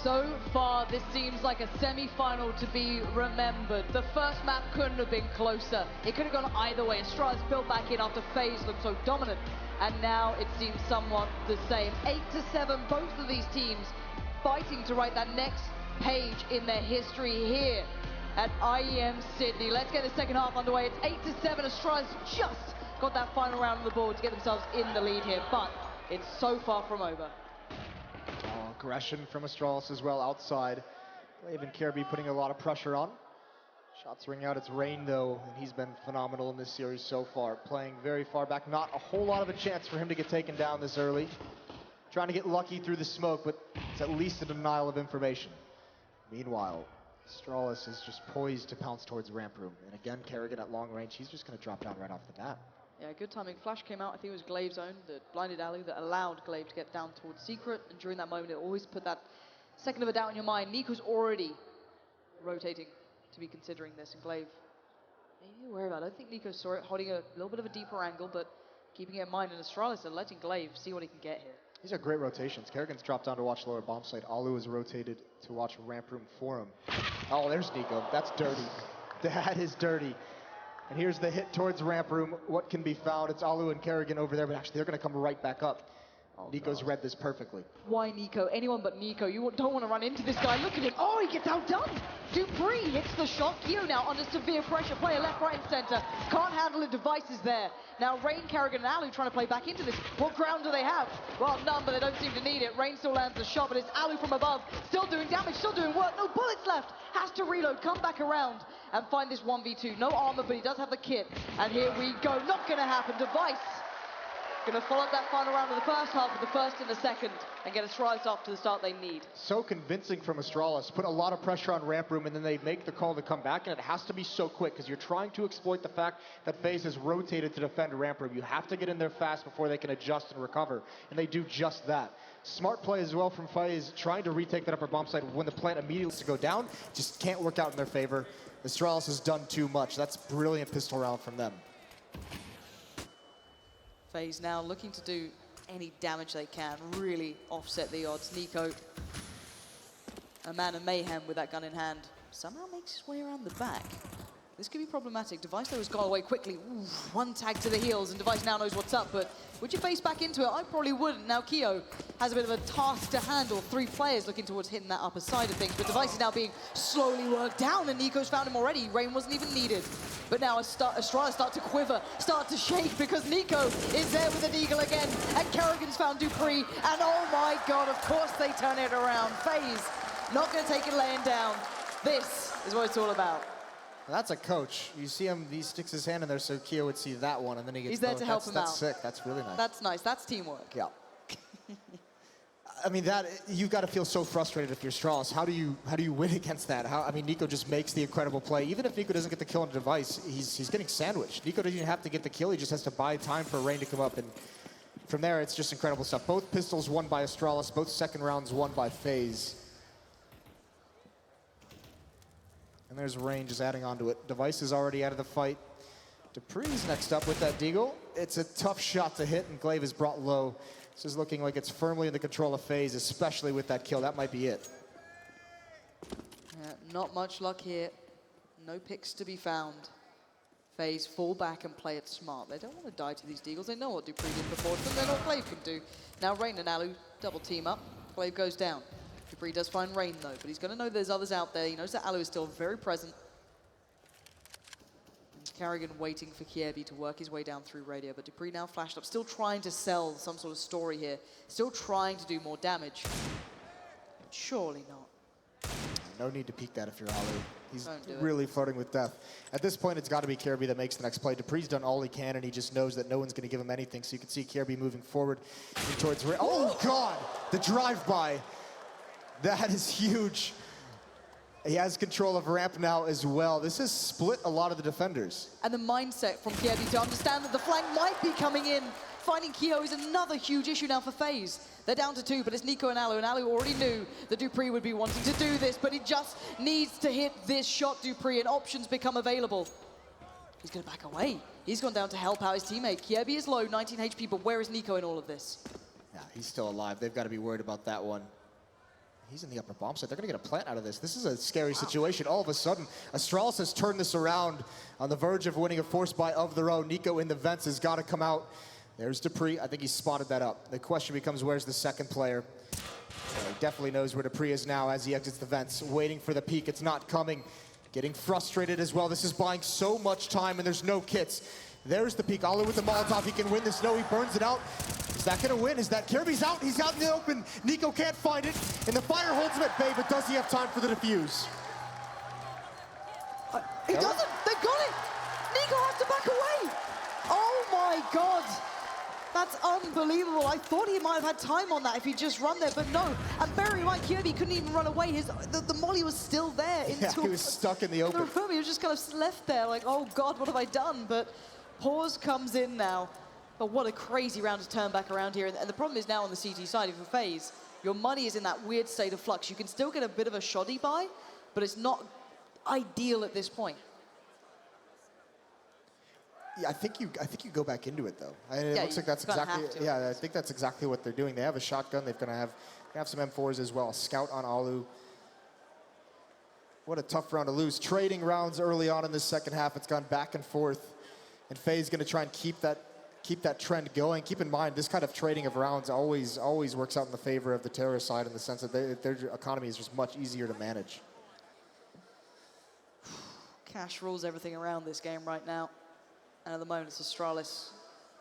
So far, this seems like a semi-final to be remembered. The first map couldn't have been closer. It could have gone either way. Astralis built back in after FaZe looked so dominant. And now it seems somewhat the same. 8-7, both of these teams fighting to write that next page in their history here at IEM Sydney. Let's get the second half underway. It's 8-7. Astralis just got that final round on the board to get themselves in the lead here, but it's so far from over. Aggression from Astralis as well outside. Glaive and Careby putting a lot of pressure on. Shots ring out. It's Rain though, and he's been phenomenal in this series so far. Playing very far back. Not a whole lot of a chance for him to get taken down this early. Trying to get lucky through the smoke, but it's at least a denial of information. Meanwhile, Astralis is just poised to pounce towards ramp room. And again, Kerrigan at long range, he's just going to drop down right off the bat. Yeah, good timing. Flash came out, I think it was Glaive's own, that blinded Alu, that allowed Glaive to get down towards Secret. And during that moment, it always put that second of a doubt in your mind. Nico's already rotating to be considering this, and Glaive, maybe aware of it. I don't think Nico saw it, holding a little bit of a deeper angle, but keeping it in mind. And Astralis are letting Glaive see what he can get here. These are great rotations. Kerrigan's dropped down to watch lower bomb site. Alu is rotated to watch ramp room for him. Oh, there's Nico. That's dirty. That is dirty. And here's the hit towards ramp room. What can be found? It's Alu and Kerrigan over there, but actually they're going to come right back up. Oh, Nico's read this perfectly. Why Nico? Anyone but Nico. You don't want to run into this guy. Look at him. Oh, he gets outdone. dupreeh hits the shot. Keo now under severe pressure. Player left, right, and center. Can't handle it. Device is there. Now Rain, Kerrigan, and Alu trying to play back into this. What ground do they have? Well, none, but they don't seem to need it. Rain still lands the shot, but it's Alu from above. Still doing damage, still doing work. No bullets left. Has to reload, come back around, and find this 1v2. No armor, but he does have the kit. And here we go. Not going to happen. Device going to follow up that final round of the first half with the first and the second and get Astralis off to the start they need. So convincing from Astralis. Put a lot of pressure on ramp room, and then they make the call to come back, and it has to be so quick because you're trying to exploit the fact that FaZe has rotated to defend ramp room. You have to get in there fast before they can adjust and recover, and they do just that. Smart play as well from FaZe, trying to retake that upper bomb site when the plant immediately wants to go down. Just can't work out in their favor. Astralis has done too much. That's brilliant pistol round from them. FaZe now looking to do any damage they can, really offset the odds. Nico, a man of mayhem with that gun in hand, somehow makes his way around the back. This could be problematic. Device though has got away quickly. Ooh, one tag to the heels, and Device now knows what's up, but would you face back into it? I probably wouldn't. Now Keo has a bit of a task to handle. 3 players looking towards hitting that upper side of things, but Device is now being slowly worked down, and Nico's found him already. Rain wasn't even needed. But now Astralis start to quiver, start to shake, because Nico is there with an eagle again, and Kerrigan's found dupreeh, and oh my god, of course they turn it around. FaZe not going to take it laying down. This is what it's all about. That's a coach. You see him, he sticks his hand in there so Keo would see that one, and then he gets He's there to help him out. That's sick. That's really nice. That's nice. That's teamwork. Yeah. I mean, that you've got to feel so frustrated if you're Astralis. How do you win against that? I mean, Nico just makes the incredible play. Even if Nico doesn't get the kill on the Device, he's getting sandwiched. Nico doesn't even have to get the kill. He just has to buy time for Rain to come up, and from there, it's just incredible stuff. Both pistols won by Astralis. Both second rounds won by FaZe. And there's Rain just adding on to it. Device is already out of the fight. dupreeh's next up with that deagle. It's a tough shot to hit, and Glaive is brought low. This is looking like it's firmly in the control of FaZe, especially with that kill. That might be it. Yeah, not much luck here. No picks to be found. FaZe fall back and play it smart. They don't want to die to these deagles. They know what dupreeh did before to them. They know what Glaive can do. Now Rain and Alu double team up. Glaive goes down. dupreeh does find Rain though, but he's going to know there's others out there. He knows that Alu is still very present. Kerrigan waiting for Kiebi to work his way down through radio, but dupreeh now flashed up, still trying to sell some sort of story here, still trying to do more damage. But surely not. No need to peek that if you're Alu. He's really flirting with death. At this point, it's got to be Kiebi that makes the next play. dupreeh's done all he can, and he just knows that no one's going to give him anything. So you can see Kiebi moving forward towards... Oh, God! The drive-by. That is huge. He has control of ramp now as well. This has split a lot of the defenders. And the mindset from Kiebi to understand that the flank might be coming in. Finding Keo is another huge issue now for FaZe. They're down to 2, but it's Nico and Alu already knew that dupreeh would be wanting to do this, but he just needs to hit this shot, dupreeh, and options become available. He's going to back away. He's gone down to help out his teammate. Kiebi is low, 19 HP, but where is Nico in all of this? Yeah, he's still alive. They've got to be worried about that one. He's in the upper bomb site. They're going to get a plant out of this. This is a scary situation. All of a sudden, Astralis has turned this around on the verge of winning a force buy of their own. Nico in the vents has got to come out. There's Dupree. I think he spotted that up. The question becomes, where's the second player? He definitely knows where Dupree is now as he exits the vents, waiting for the peak. It's not coming. Getting frustrated as well. This is buying so much time, and there's no kits. There's the peak. Alu with the Molotov. He can win this. No, he burns it out. Is that going to win? Is that Kirby's out? He's out in the open. Nico can't find it, and the fire holds him at bay, but does he have time for the defuse? He doesn't. They've got it. Nico has to back away. Oh, my God. That's unbelievable. I thought he might have had time on that if he'd just run there, but no. And bearing in mind, Kirby couldn't even run away. The molly was still there. Yeah, he was stuck in the open. He was just kind of left there like, oh, God, what have I done? But Pause comes in now. But what a crazy round to turn back around here. And the problem is now on the CT side, if you're FaZe, your money is in that weird state of flux. You can still get a bit of a shoddy buy, but it's not ideal at this point. Yeah, I think you go back into it though. It looks like that's exactly. Yeah, I think that's exactly what they're doing. They have a shotgun. They're gonna have some M4s as well. Scout on Alu. What a tough round to lose. Trading rounds early on in the second half. It's gone back and forth, and FaZe gonna try and keep that trend going. Keep in mind, this kind of trading of rounds always works out in the favor of the terror side in the sense that their economy is just much easier to manage. Cash rules everything around this game right now. And at the moment, it's Astralis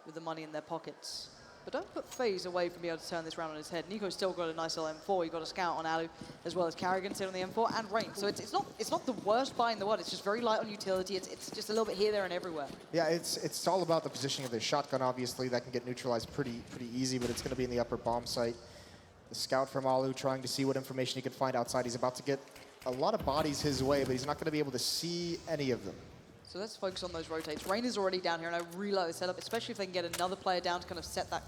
with the money in their pockets. But don't put FaZe away from being able to turn this round on his head. Nico's still got a nice little M4. You've got a scout on Alu, as well as Carrigan sitting on the M4 and Rain. So it's not the worst buy in the world. It's just very light on utility. It's just a little bit here, there, and everywhere. Yeah, it's all about the positioning of the shotgun, obviously. That can get neutralized pretty easy, but it's going to be in the upper bomb site. The scout from Alu trying to see what information he can find outside. He's about to get a lot of bodies his way, but he's not going to be able to see any of them. So let's focus on those rotates. Rain is already down here, and I really like the setup, especially if they can get another player down to kind of set that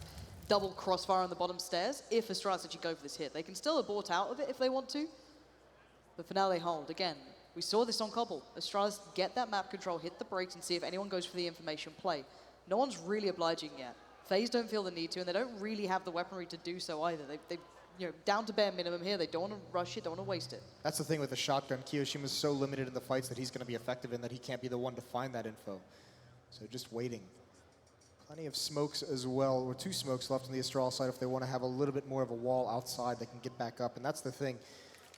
double crossfire on the bottom stairs. If Astralis actually go for this hit, they can still abort out of it if they want to, but for now they hold. Again, we saw this on Cobble. Astralis get that map control, hit the brakes, and see if anyone goes for the information play. No one's really obliging yet. FaZe don't feel the need to, and they don't really have the weaponry to do so either. They down to bare minimum here. They don't want to rush it, don't want to waste it. That's the thing with the shotgun. Kiyoshima's so limited in the fights that he's going to be effective in that he can't be the one to find that info. So just waiting. Plenty of smokes as well, or 2 smokes left on the Astralis side. If they want to have a little bit more of a wall outside, they can get back up. And that's the thing.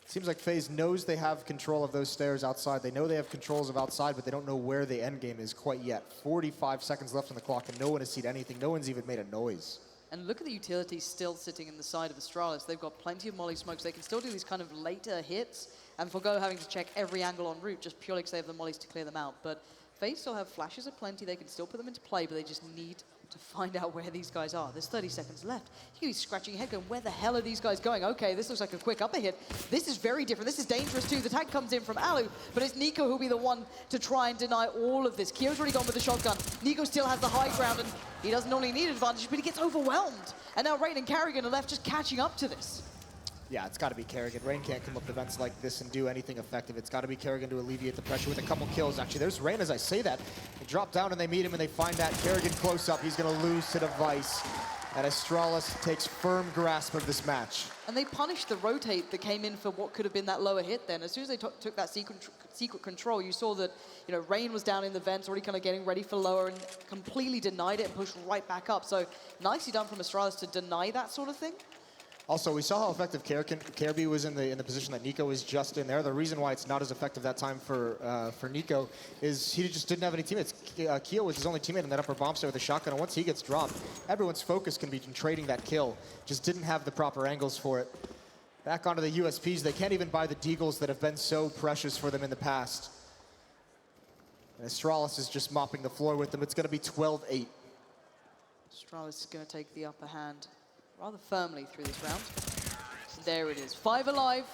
It seems like FaZe knows they have control of those stairs outside. They know they have controls of outside, but they don't know where the end game is quite yet. 45 seconds left on the clock, and no one has seen anything. No one's even made a noise. And look at the utilities still sitting in the side of Astralis. They've got plenty of molly smokes. They can still do these kind of later hits and forgo having to check every angle en route just purely because they have the mollies to clear them out. But FaZe still have flashes aplenty. They can still put them into play, but they just need to find out where these guys are. There's 30 seconds left. You can be scratching your head going, where the hell are these guys going? Okay, this looks like a quick upper hit. This is very different. This is dangerous too. The tag comes in from Alu, but it's Nico who'll be the one to try and deny all of this. Kyo's already gone with the shotgun. Nico still has the high ground, and he doesn't only need advantage, but he gets overwhelmed. And now Rain and Carrigan are left just catching up to this. Yeah, it's got to be Carrigan. Rain can't come up to events like this and do anything effective. It's got to be Carrigan to alleviate the pressure with a couple kills. Actually, there's Rain as I say that. They drop down and they meet him and they find that Carrigan close up. He's going to lose to Device. And Astralis takes firm grasp of this match. And they punished the rotate that came in for what could have been that lower hit then. As soon as they took that secret control, you saw that Rain was down in the vents, already kind of getting ready for lower, and completely denied it and pushed right back up. So nicely done from Astralis to deny that sort of thing. Also, we saw how effective Kirby was in the position that Nico was just in there. The reason why it's not as effective that time for Nico is he just didn't have any teammates. Keo was his only teammate in that upper bomb site with a shotgun, and once he gets dropped, everyone's focus can be in trading that kill. Just didn't have the proper angles for it. Back onto the USPs, they can't even buy the deagles that have been so precious for them in the past. And Astralis is just mopping the floor with them. It's going to be 12-8. Astralis is going to take the upper hand rather firmly through this round. There it is. 5 alive.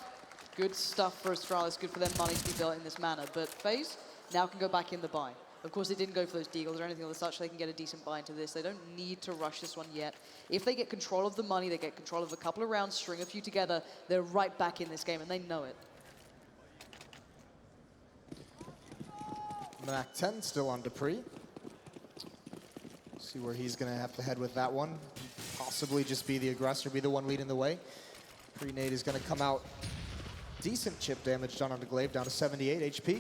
Good stuff for Astralis. Good for their money to be built in this manner. But FaZe now can go back in the buy. Of course, they didn't go for those deagles or anything of such. They can get a decent buy into this. They don't need to rush this one yet. If they get control of the money, they get control of a couple of rounds, string a few together, they're right back in this game, and they know it. Mac 10 still on Dupree. See where he's going to have to head with that one. Possibly just be the aggressor, be the one leading the way. Pre-nade is going to come out. Decent chip damage done on the Glaive, down to 78 HP.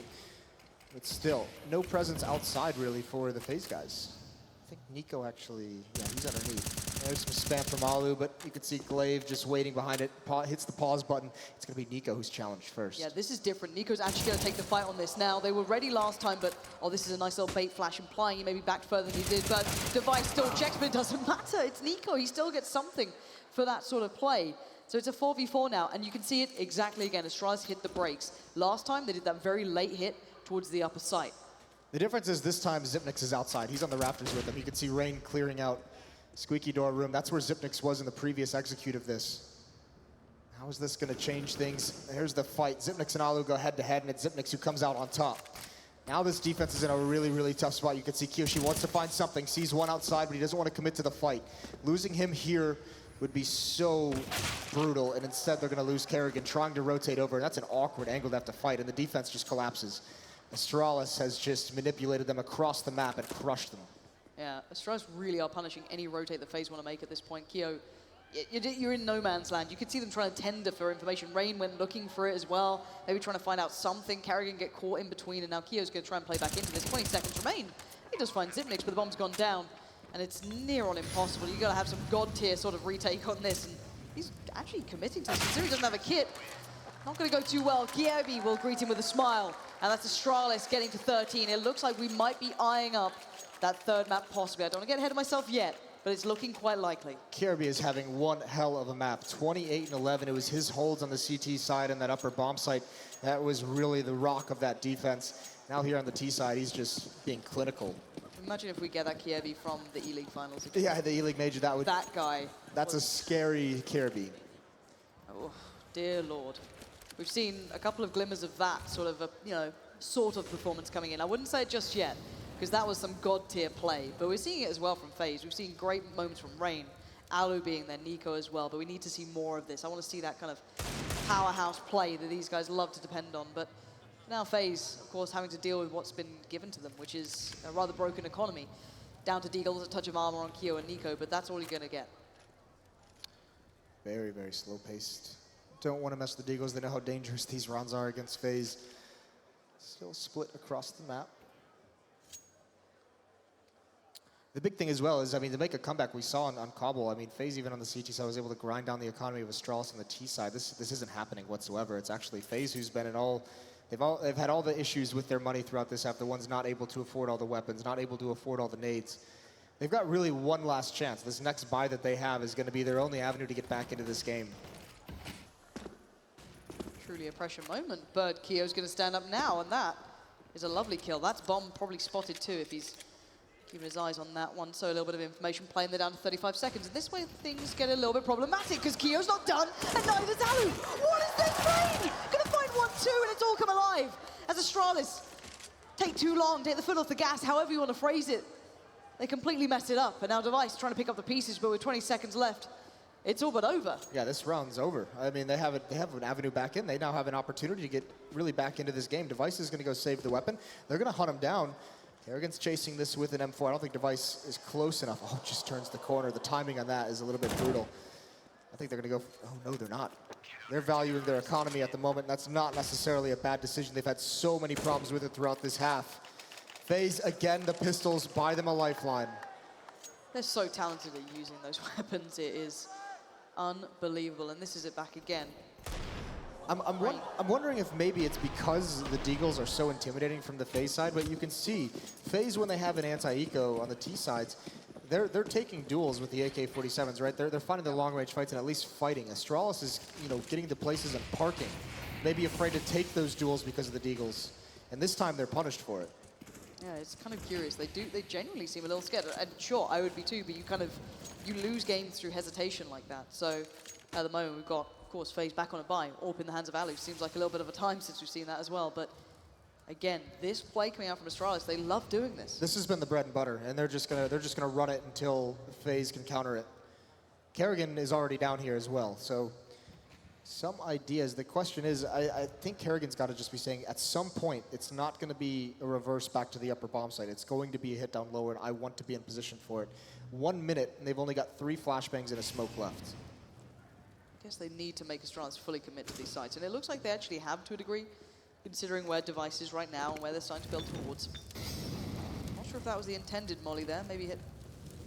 But still, no presence outside really for the FaZe guys. I think Nico actually, yeah, he's underneath. There's some spam from Alu, but you can see Glaive just waiting behind it. Hits the pause button. It's going to be Nico who's challenged first. Yeah, this is different. Nico's actually going to take the fight on this now. They were ready last time, but oh, this is a nice little bait flash, implying he maybe backed further than he did. But Device still checks, but it doesn't matter. It's Nico. He still gets something for that sort of play. So it's a 4v4 now, and you can see it exactly again. Astralis hit the brakes. Last time, they did that very late hit towards the upper site. The difference is this time Xyp9x is outside. He's on the rafters with them. You can see Rain clearing out squeaky door room. That's where Xyp9x was in the previous execute of this. How is this going to change things? Here's the fight. Xyp9x and Alu go head to head, and it's Xyp9x who comes out on top. Now this defense is in a really, really tough spot. You can see Kyoshi wants to find something, sees one outside, but he doesn't want to commit to the fight. Losing him here would be so brutal, and instead they're going to lose Kerrigan trying to rotate over, and that's an awkward angle to have to fight, and the defense just collapses. Astralis has just manipulated them across the map and crushed them. Yeah, Astralis really are punishing any rotate that FaZe want to make at this point. Kyo, you're in no man's land. You could see them trying to tender for information. Rain went looking for it as well, maybe trying to find out something. Kerrigan get caught in between, and now Kyo's going to try and play back into this. 20 seconds remain. He does find Xyp9x, but the bomb's gone down, and it's near on impossible. You've got to have some god tier sort of retake on this, and he's actually committing to this. Considering he doesn't have a kit, not going to go too well. Kievi will greet him with a smile, and that's Astralis getting to 13. It looks like we might be eyeing up that third map possibly. I don't want to get ahead of myself yet, but it's looking quite likely. Kirby is having one hell of a map. 28 and 11. It was his holds on the CT side and that upper bomb site. That was really the rock of that defense. Now here on the T side, he's just being clinical. Imagine if we get that Kirby from the E-League finals again. Yeah, the E-League major, that would... That guy. That's a scary Kirby. Oh, dear Lord. We've seen a couple of glimmers of that sort of, sort of performance coming in. I wouldn't say it just yet, because that was some god tier play, but we're seeing it as well from FaZe. We've seen great moments from Rain, Alu being there, Nico as well, but we need to see more of this. I want to see that kind of powerhouse play that these guys love to depend on, but now FaZe, of course, having to deal with what's been given to them, which is a rather broken economy. Down to Deagle's a touch of armor on Kyo and Nico, but that's all you're going to get. Very, very slow-paced. Don't want to mess with the Deagles. They know how dangerous these rounds are against FaZe. Still split across the map. The big thing as well is, to make a comeback, we saw on Cobble, FaZe even on the CT side was able to grind down the economy of Astralis on the T side. This isn't happening whatsoever. It's actually FaZe who's been in all, they've had all the issues with their money throughout this half. The ones not able to afford all the weapons, not able to afford all the nades. They've got really one last chance. This next buy that they have is going to be their only avenue to get back into this game. Truly a pressure moment, but Kyo's going to stand up now, and that is a lovely kill. That's Bomb probably spotted too if he's keeping his eyes on that one. So a little bit of information playing there down to 35 seconds. And this way things get a little bit problematic because Kyo's not done, and neither's Alu. What is this Rain? Gonna find 1-2, and it's all come alive as Astralis take too long, take the foot off the gas, however you want to phrase it. They completely messed it up, and now Device trying to pick up the pieces, but with 20 seconds left, it's all but over. Yeah, this round's over. They have an avenue back in. They now have an opportunity to get really back into this game. Device is going to go save the weapon. They're going to hunt him down. Kerrigan's chasing this with an M4. I don't think Device is close enough. Oh, just turns the corner. The timing on that is a little bit brutal. I think they're going to go... Oh, no, they're not. They're valuing their economy at the moment. That's not necessarily a bad decision. They've had so many problems with it throughout this half. FaZe, again, the pistols buy them a lifeline. They're so talented at using those weapons. It is unbelievable, and this is it back again. I'm wondering if maybe it's because the Deagles are so intimidating from the FaZe side, but you can see FaZe, when they have an anti-eco on the T sides, they're taking duels with the AK-47s, right? They're finding the long-range fights and at least fighting. Astralis is, getting to places and parking, maybe afraid to take those duels because of the Deagles, and this time they're punished for it. Yeah, it's kind of curious. They genuinely seem a little scared, and sure, I would be too, but you lose games through hesitation like that. So at the moment, we've got, of course, FaZe back on a buy. AWP in the hands of Alu. Seems like a little bit of a time since we've seen that as well. But again, this play coming out from Astralis, they love doing this. This has been the bread and butter, and they're just gonna run it until FaZe can counter it. Kerrigan is already down here as well, so some ideas. The question is, I think Kerrigan's got to just be saying, at some point, it's not going to be a reverse back to the upper bomb site. It's going to be a hit down lower, and I want to be in position for it. 1 minute, and they've only got 3 flashbangs and a smoke left. guess they need to make Astralis fully commit to these sites. And it looks like they actually have to a degree, considering where Device is right now and where they're starting to build towards. Not sure if that was the intended molly there. Maybe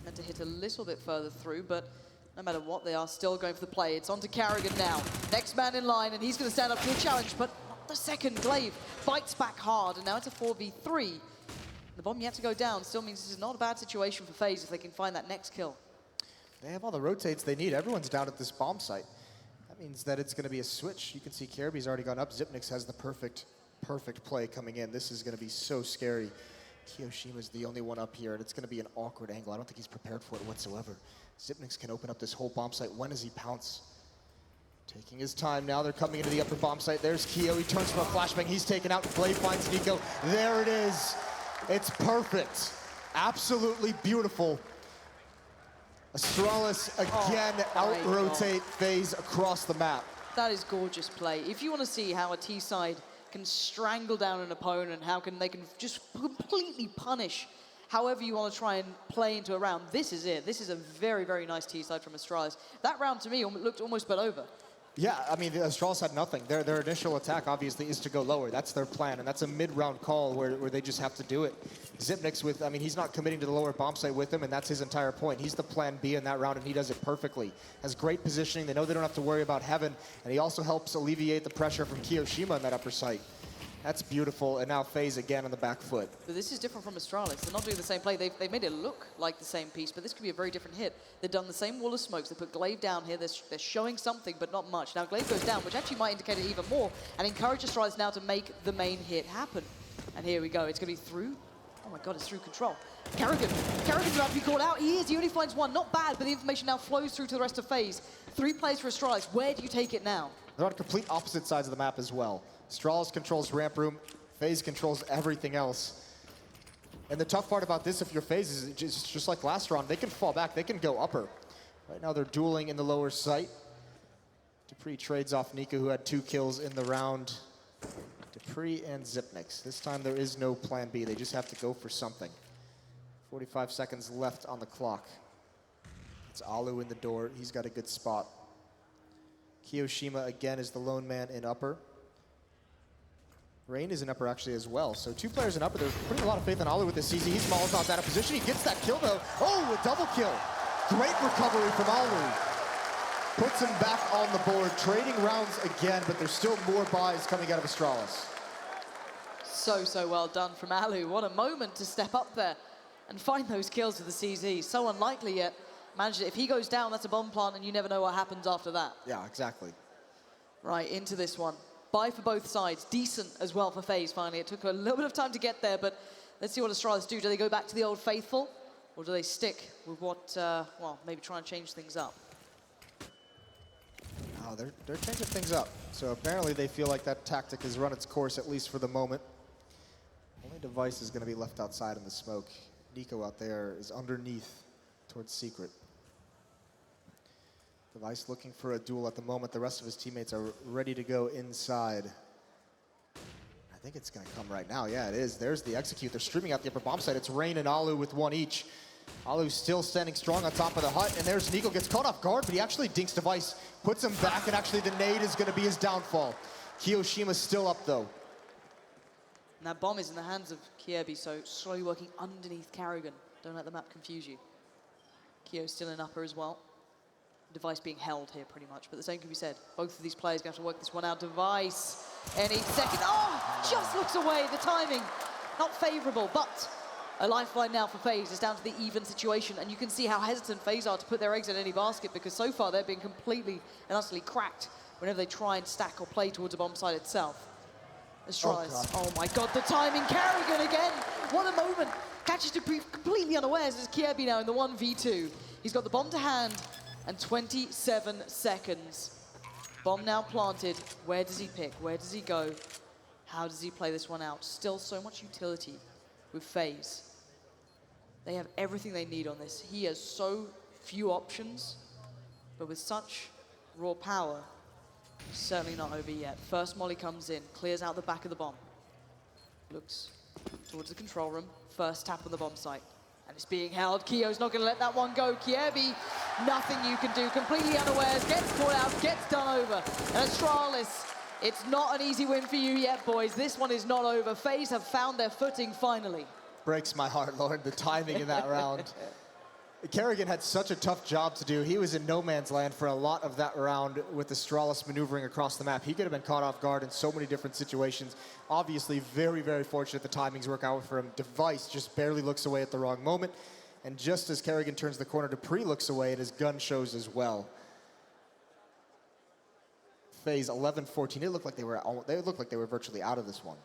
meant to hit a little bit further through, but no matter what, they are still going for the play. It's on to Karrigan now. Next man in line, and he's going to stand up to a challenge, but not the second. Glaive bites back hard, and now it's a 4v3. The bomb yet to go down still means this is not a bad situation for FaZe if they can find that next kill. They have all the rotates they need. Everyone's down at this bomb site. That means that it's going to be a switch. You can see Kariby's already gone up. Xyp9x has the perfect play coming in. This is going to be so scary. Kiyoshima's the only one up here, and it's going to be an awkward angle. I don't think he's prepared for it whatsoever. Xyp9x can open up this whole bomb site. When does he pounce? Taking his time now. They're coming into the upper bomb site. There's Keo. He turns from a flashbang. He's taken out. Glaive finds Nico. There it is. It's perfect. Absolutely beautiful. Astralis again out-rotate FaZe across the map. That is gorgeous play. If you want to see how a T-side can strangle down an opponent, how they can just completely punish however you want to try and play into a round, this is it. This is a very, very nice T-side from Astralis. That round, to me, looked almost but over. Yeah, I mean, Astralis had nothing. Their initial attack, obviously, is to go lower. That's their plan, and that's a mid-round call where they just have to do it. Xyp9x with, I mean, he's not committing to the lower bomb site with him, and that's his entire point. He's the plan B in that round, and he does it perfectly. Has great positioning. They know they don't have to worry about Heaven, and he also helps alleviate the pressure from Kiyoshima in that upper site. That's beautiful, and now FaZe again on the back foot. But this is different from Astralis. They're not doing the same play. They've made it look like the same piece, but this could be a very different hit. They've done the same wall of smokes. They put Glaive down here. They're showing something, but not much. Now Glaive goes down, which actually might indicate it even more, and encourage Astralis now to make the main hit happen. And here we go. It's going to be through. Oh my God, it's through control. Karrigan's about to be called out. He is. He only finds one. Not bad, but the information now flows through to the rest of FaZe. 3 plays for Astralis. Where do you take it now? They're on complete opposite sides of the map as well. Astralis controls ramp room. FaZe controls everything else. And the tough part about this, if you're FaZe, is just like last round, they can fall back, they can go upper. Right now they're dueling in the lower site. dupreeh trades off Nico, who had 2 kills in the round. dupreeh and Xyp9x. This time there is no plan B, they just have to go for something. 45 seconds left on the clock. It's Alu in the door, he's got a good spot. Kiyoshima again is the lone man in upper. Rain is in upper actually as well. So 2 players in upper. They're putting a lot of faith in Alu with this CZ. He's Molotov out of position. He gets that kill though. Oh, a double kill. Great recovery from Alu. Puts him back on the board. Trading rounds again, but there's still more buys coming out of Astralis. So well done from Alu. What a moment to step up there and find those kills with the CZ. So unlikely yet. Managed it. If he goes down, that's a bomb plant and you never know what happens after that. Yeah, exactly. Right, into this one. Buy for both sides. Decent as well for FaZe, finally. It took a little bit of time to get there, but let's see what Astralis do. Do they go back to the old faithful, or do they stick with what, well, maybe try and change things up? Oh, they're changing things up. So apparently they feel like that tactic has run its course, at least for the moment. Only Device is going to be left outside in the smoke. Nico out there is underneath towards Secret. Device looking for a duel at the moment. The rest of his teammates are ready to go inside. I think it's going to come right now. Yeah, it is. There's the execute. They're streaming out the upper bomb site. It's Rain and Alu with 1 each. Alu's still standing strong on top of the hut, and there's Nico. Gets caught off guard, but he actually dinks Device, puts him back, and actually the nade is going to be his downfall. Kiyoshima's still up, though. And that bomb is in the hands of Kierby, so slowly working underneath Karrigan. Don't let the map confuse you. Kyo's still in upper as well. Device being held here pretty much, but the same can be said. Both of these players going to have to work this one out. Device, any second. Oh, just looks away. The timing, not favorable, but a lifeline now for FaZe. It's down to the even situation, and you can see how hesitant FaZe are to put their eggs in any basket, because so far they're being completely and utterly cracked whenever they try and stack or play towards a bomb site itself. Astralis, oh my God, the timing. Karrigan again, what a moment. Catches dupreeh completely unawares as Kierby now in the 1v2. He's got the bomb to hand, and 27 seconds. Bomb now planted. Where does he pick? Where does he go? How does he play this one out? Still so much utility with FaZe. They have everything they need on this. He has so few options, but with such raw power, certainly not over yet. First molly comes in, clears out the back of the bomb. Looks towards the control room. First tap on the bomb site. And it's being held. Keo's not going to let that one go. Kievi, nothing you can do. Completely unawares, gets caught out, gets done over. And Astralis, it's not an easy win for you yet, boys. This one is not over. FaZe have found their footing finally. Breaks my heart, Lauren, the timing in that round. Kerrigan had such a tough job to do. He was in no man's land for a lot of that round with Astralis maneuvering across the map. He could have been caught off guard in so many different situations. Obviously, very, very fortunate the timings work out for him. Device just barely looks away at the wrong moment. And just as Kerrigan turns the corner, Dupree looks away and his gun shows as well. FaZe 11-14. It looked like they were virtually out of this one.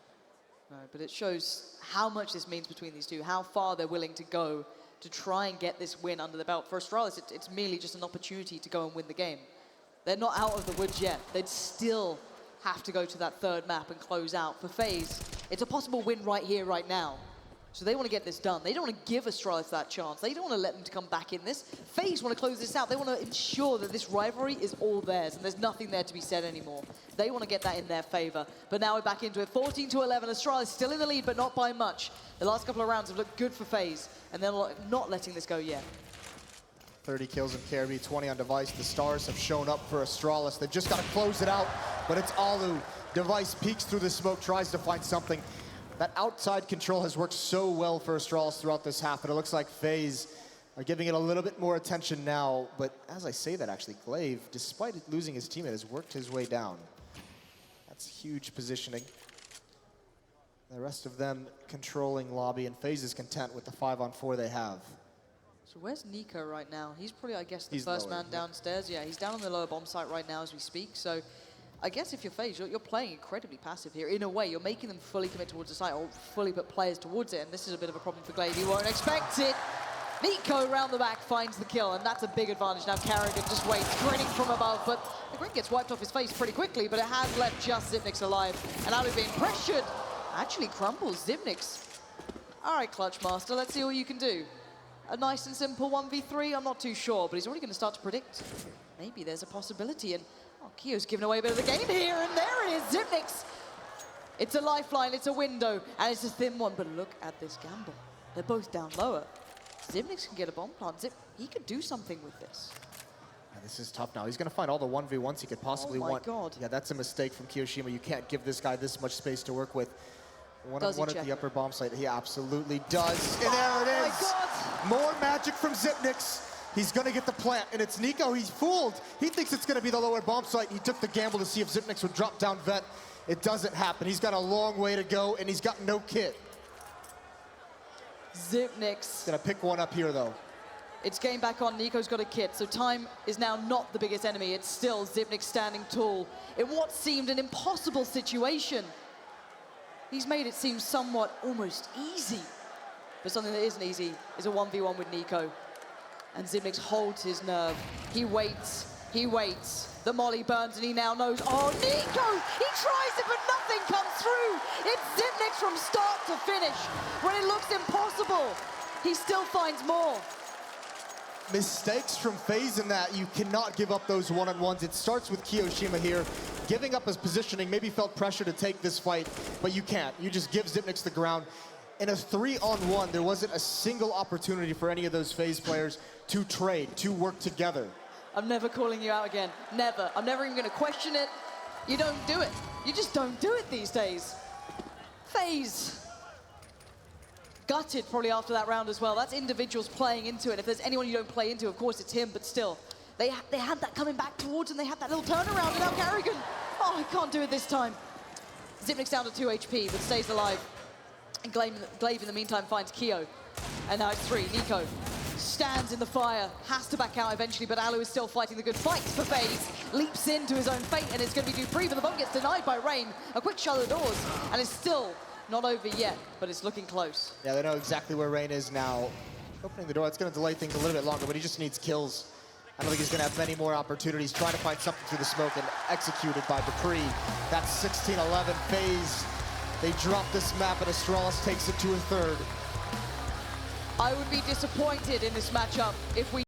No, but it shows how much this means between these two, how far they're willing to go to try and get this win under the belt. For Astralis, it's merely just an opportunity to go and win the game. They're not out of the woods yet. They'd still have to go to that third map and close out. For FaZe, it's a possible win right here, right now. So they want to get this done. They don't want to give Astralis that chance. They don't want to let them to come back in this. FaZe want to close this out. They want to ensure that this rivalry is all theirs and there's nothing there to be said anymore. They want to get that in their favor. But now we're back into it. 14-11. Astralis still in the lead, but not by much. The last couple of rounds have looked good for FaZe, and they're not letting this go yet. 30 kills in Caribbean, 20 on Device. The stars have shown up for Astralis. They've just got to close it out, but it's Alu. Device peeks through the smoke, tries to find something. That outside control has worked so well for Astralis throughout this half, but it looks like FaZe are giving it a little bit more attention now. But as I say that, actually, Glaive, despite losing his teammate, has worked his way down. That's huge positioning. The rest of them controlling lobby, and FaZe is content with the 5-on-4 they have. So where's Nico right now? He's probably, I guess, the first man downstairs. Yeah, he's down on the lower bomb site right now as we speak. So I guess if you're FaZe, you're playing incredibly passive here. In a way, you're making them fully commit towards the site or fully put players towards it, and this is a bit of a problem for Glaive. He won't expect it. Nico around the back finds the kill, and that's a big advantage. Now Kerrigan just waits, grinning from above, but the grin gets wiped off his face pretty quickly, but it has left just Xyp9x alive. And Alu being pressured actually crumbles Xyp9x. All right, Clutch Master, let's see what you can do. A nice and simple 1v3, I'm not too sure, but he's already going to start to predict. Maybe there's a possibility, and Keo's given away a bit of the game here, and there it is, Xyp9x. It's a lifeline, it's a window, and it's a thin one, but look at this gamble. They're both down lower. Xyp9x can get a bomb plant. He could do something with this. Yeah, this is tough now. He's going to find all the 1v1s he could possibly want. Oh my God. Yeah, that's a mistake from Kiyoshima. You can't give this guy this much space to work with. One at the upper bomb site. He absolutely does. And there it is. My God. More magic from Xyp9x. He's going to get the plant, and it's Nico. He's fooled. He thinks it's going to be the lower bomb site. He took the gamble to see if Xyp9x would drop down vet. It doesn't happen. He's got a long way to go, and he's got no kit. Xyp9x. Gonna pick one up here, though. It's game back on. Nico's got a kit, so time is now not the biggest enemy. It's still Xyp9x standing tall in what seemed an impossible situation. He's made it seem somewhat almost easy. But something that isn't easy is a 1v1 with Nico. And Xyp9x holds his nerve. He waits. He waits. The molly burns, and he now knows. Oh, Nico! He tries it, but nothing comes through. It's Xyp9x from start to finish. When it looks impossible, he still finds more. Mistakes from FaZe in that. You cannot give up those one-on-ones. It starts with Kiyoshima here. Giving up his positioning, maybe felt pressure to take this fight, but you can't. You just give Xyp9x the ground. In a 3-on-1, there wasn't a single opportunity for any of those FaZe players to trade, to work together. I'm never calling you out again. Never. I'm never even going to question it. You don't do it. You just don't do it these days. FaZe. Gutted probably after that round as well. That's individuals playing into it. If there's anyone you don't play into, of course it's him, but still. They had that coming back towards him. They had that little turnaround, and now Kerrigan. Oh, I can't do it this time. Xyp9x down to 2 HP, but stays alive. And Glaive in the meantime finds Keo. And now it's 3. Nico stands in the fire, has to back out eventually, but Alu is still fighting the good fight for FaZe. Leaps into his own fate, and it's going to be Dupree, but the bomb gets denied by Rain. A quick shut of the doors, and it's still not over yet, but it's looking close. Yeah, they know exactly where Rain is now. Opening the door, it's going to delay things a little bit longer, but he just needs kills. I don't think he's going to have many more opportunities. Trying to find something through the smoke, and executed by Dupree. That's 16-11 FaZe. They drop this map, and Astralis takes it to a third. I would be disappointed in this matchup if we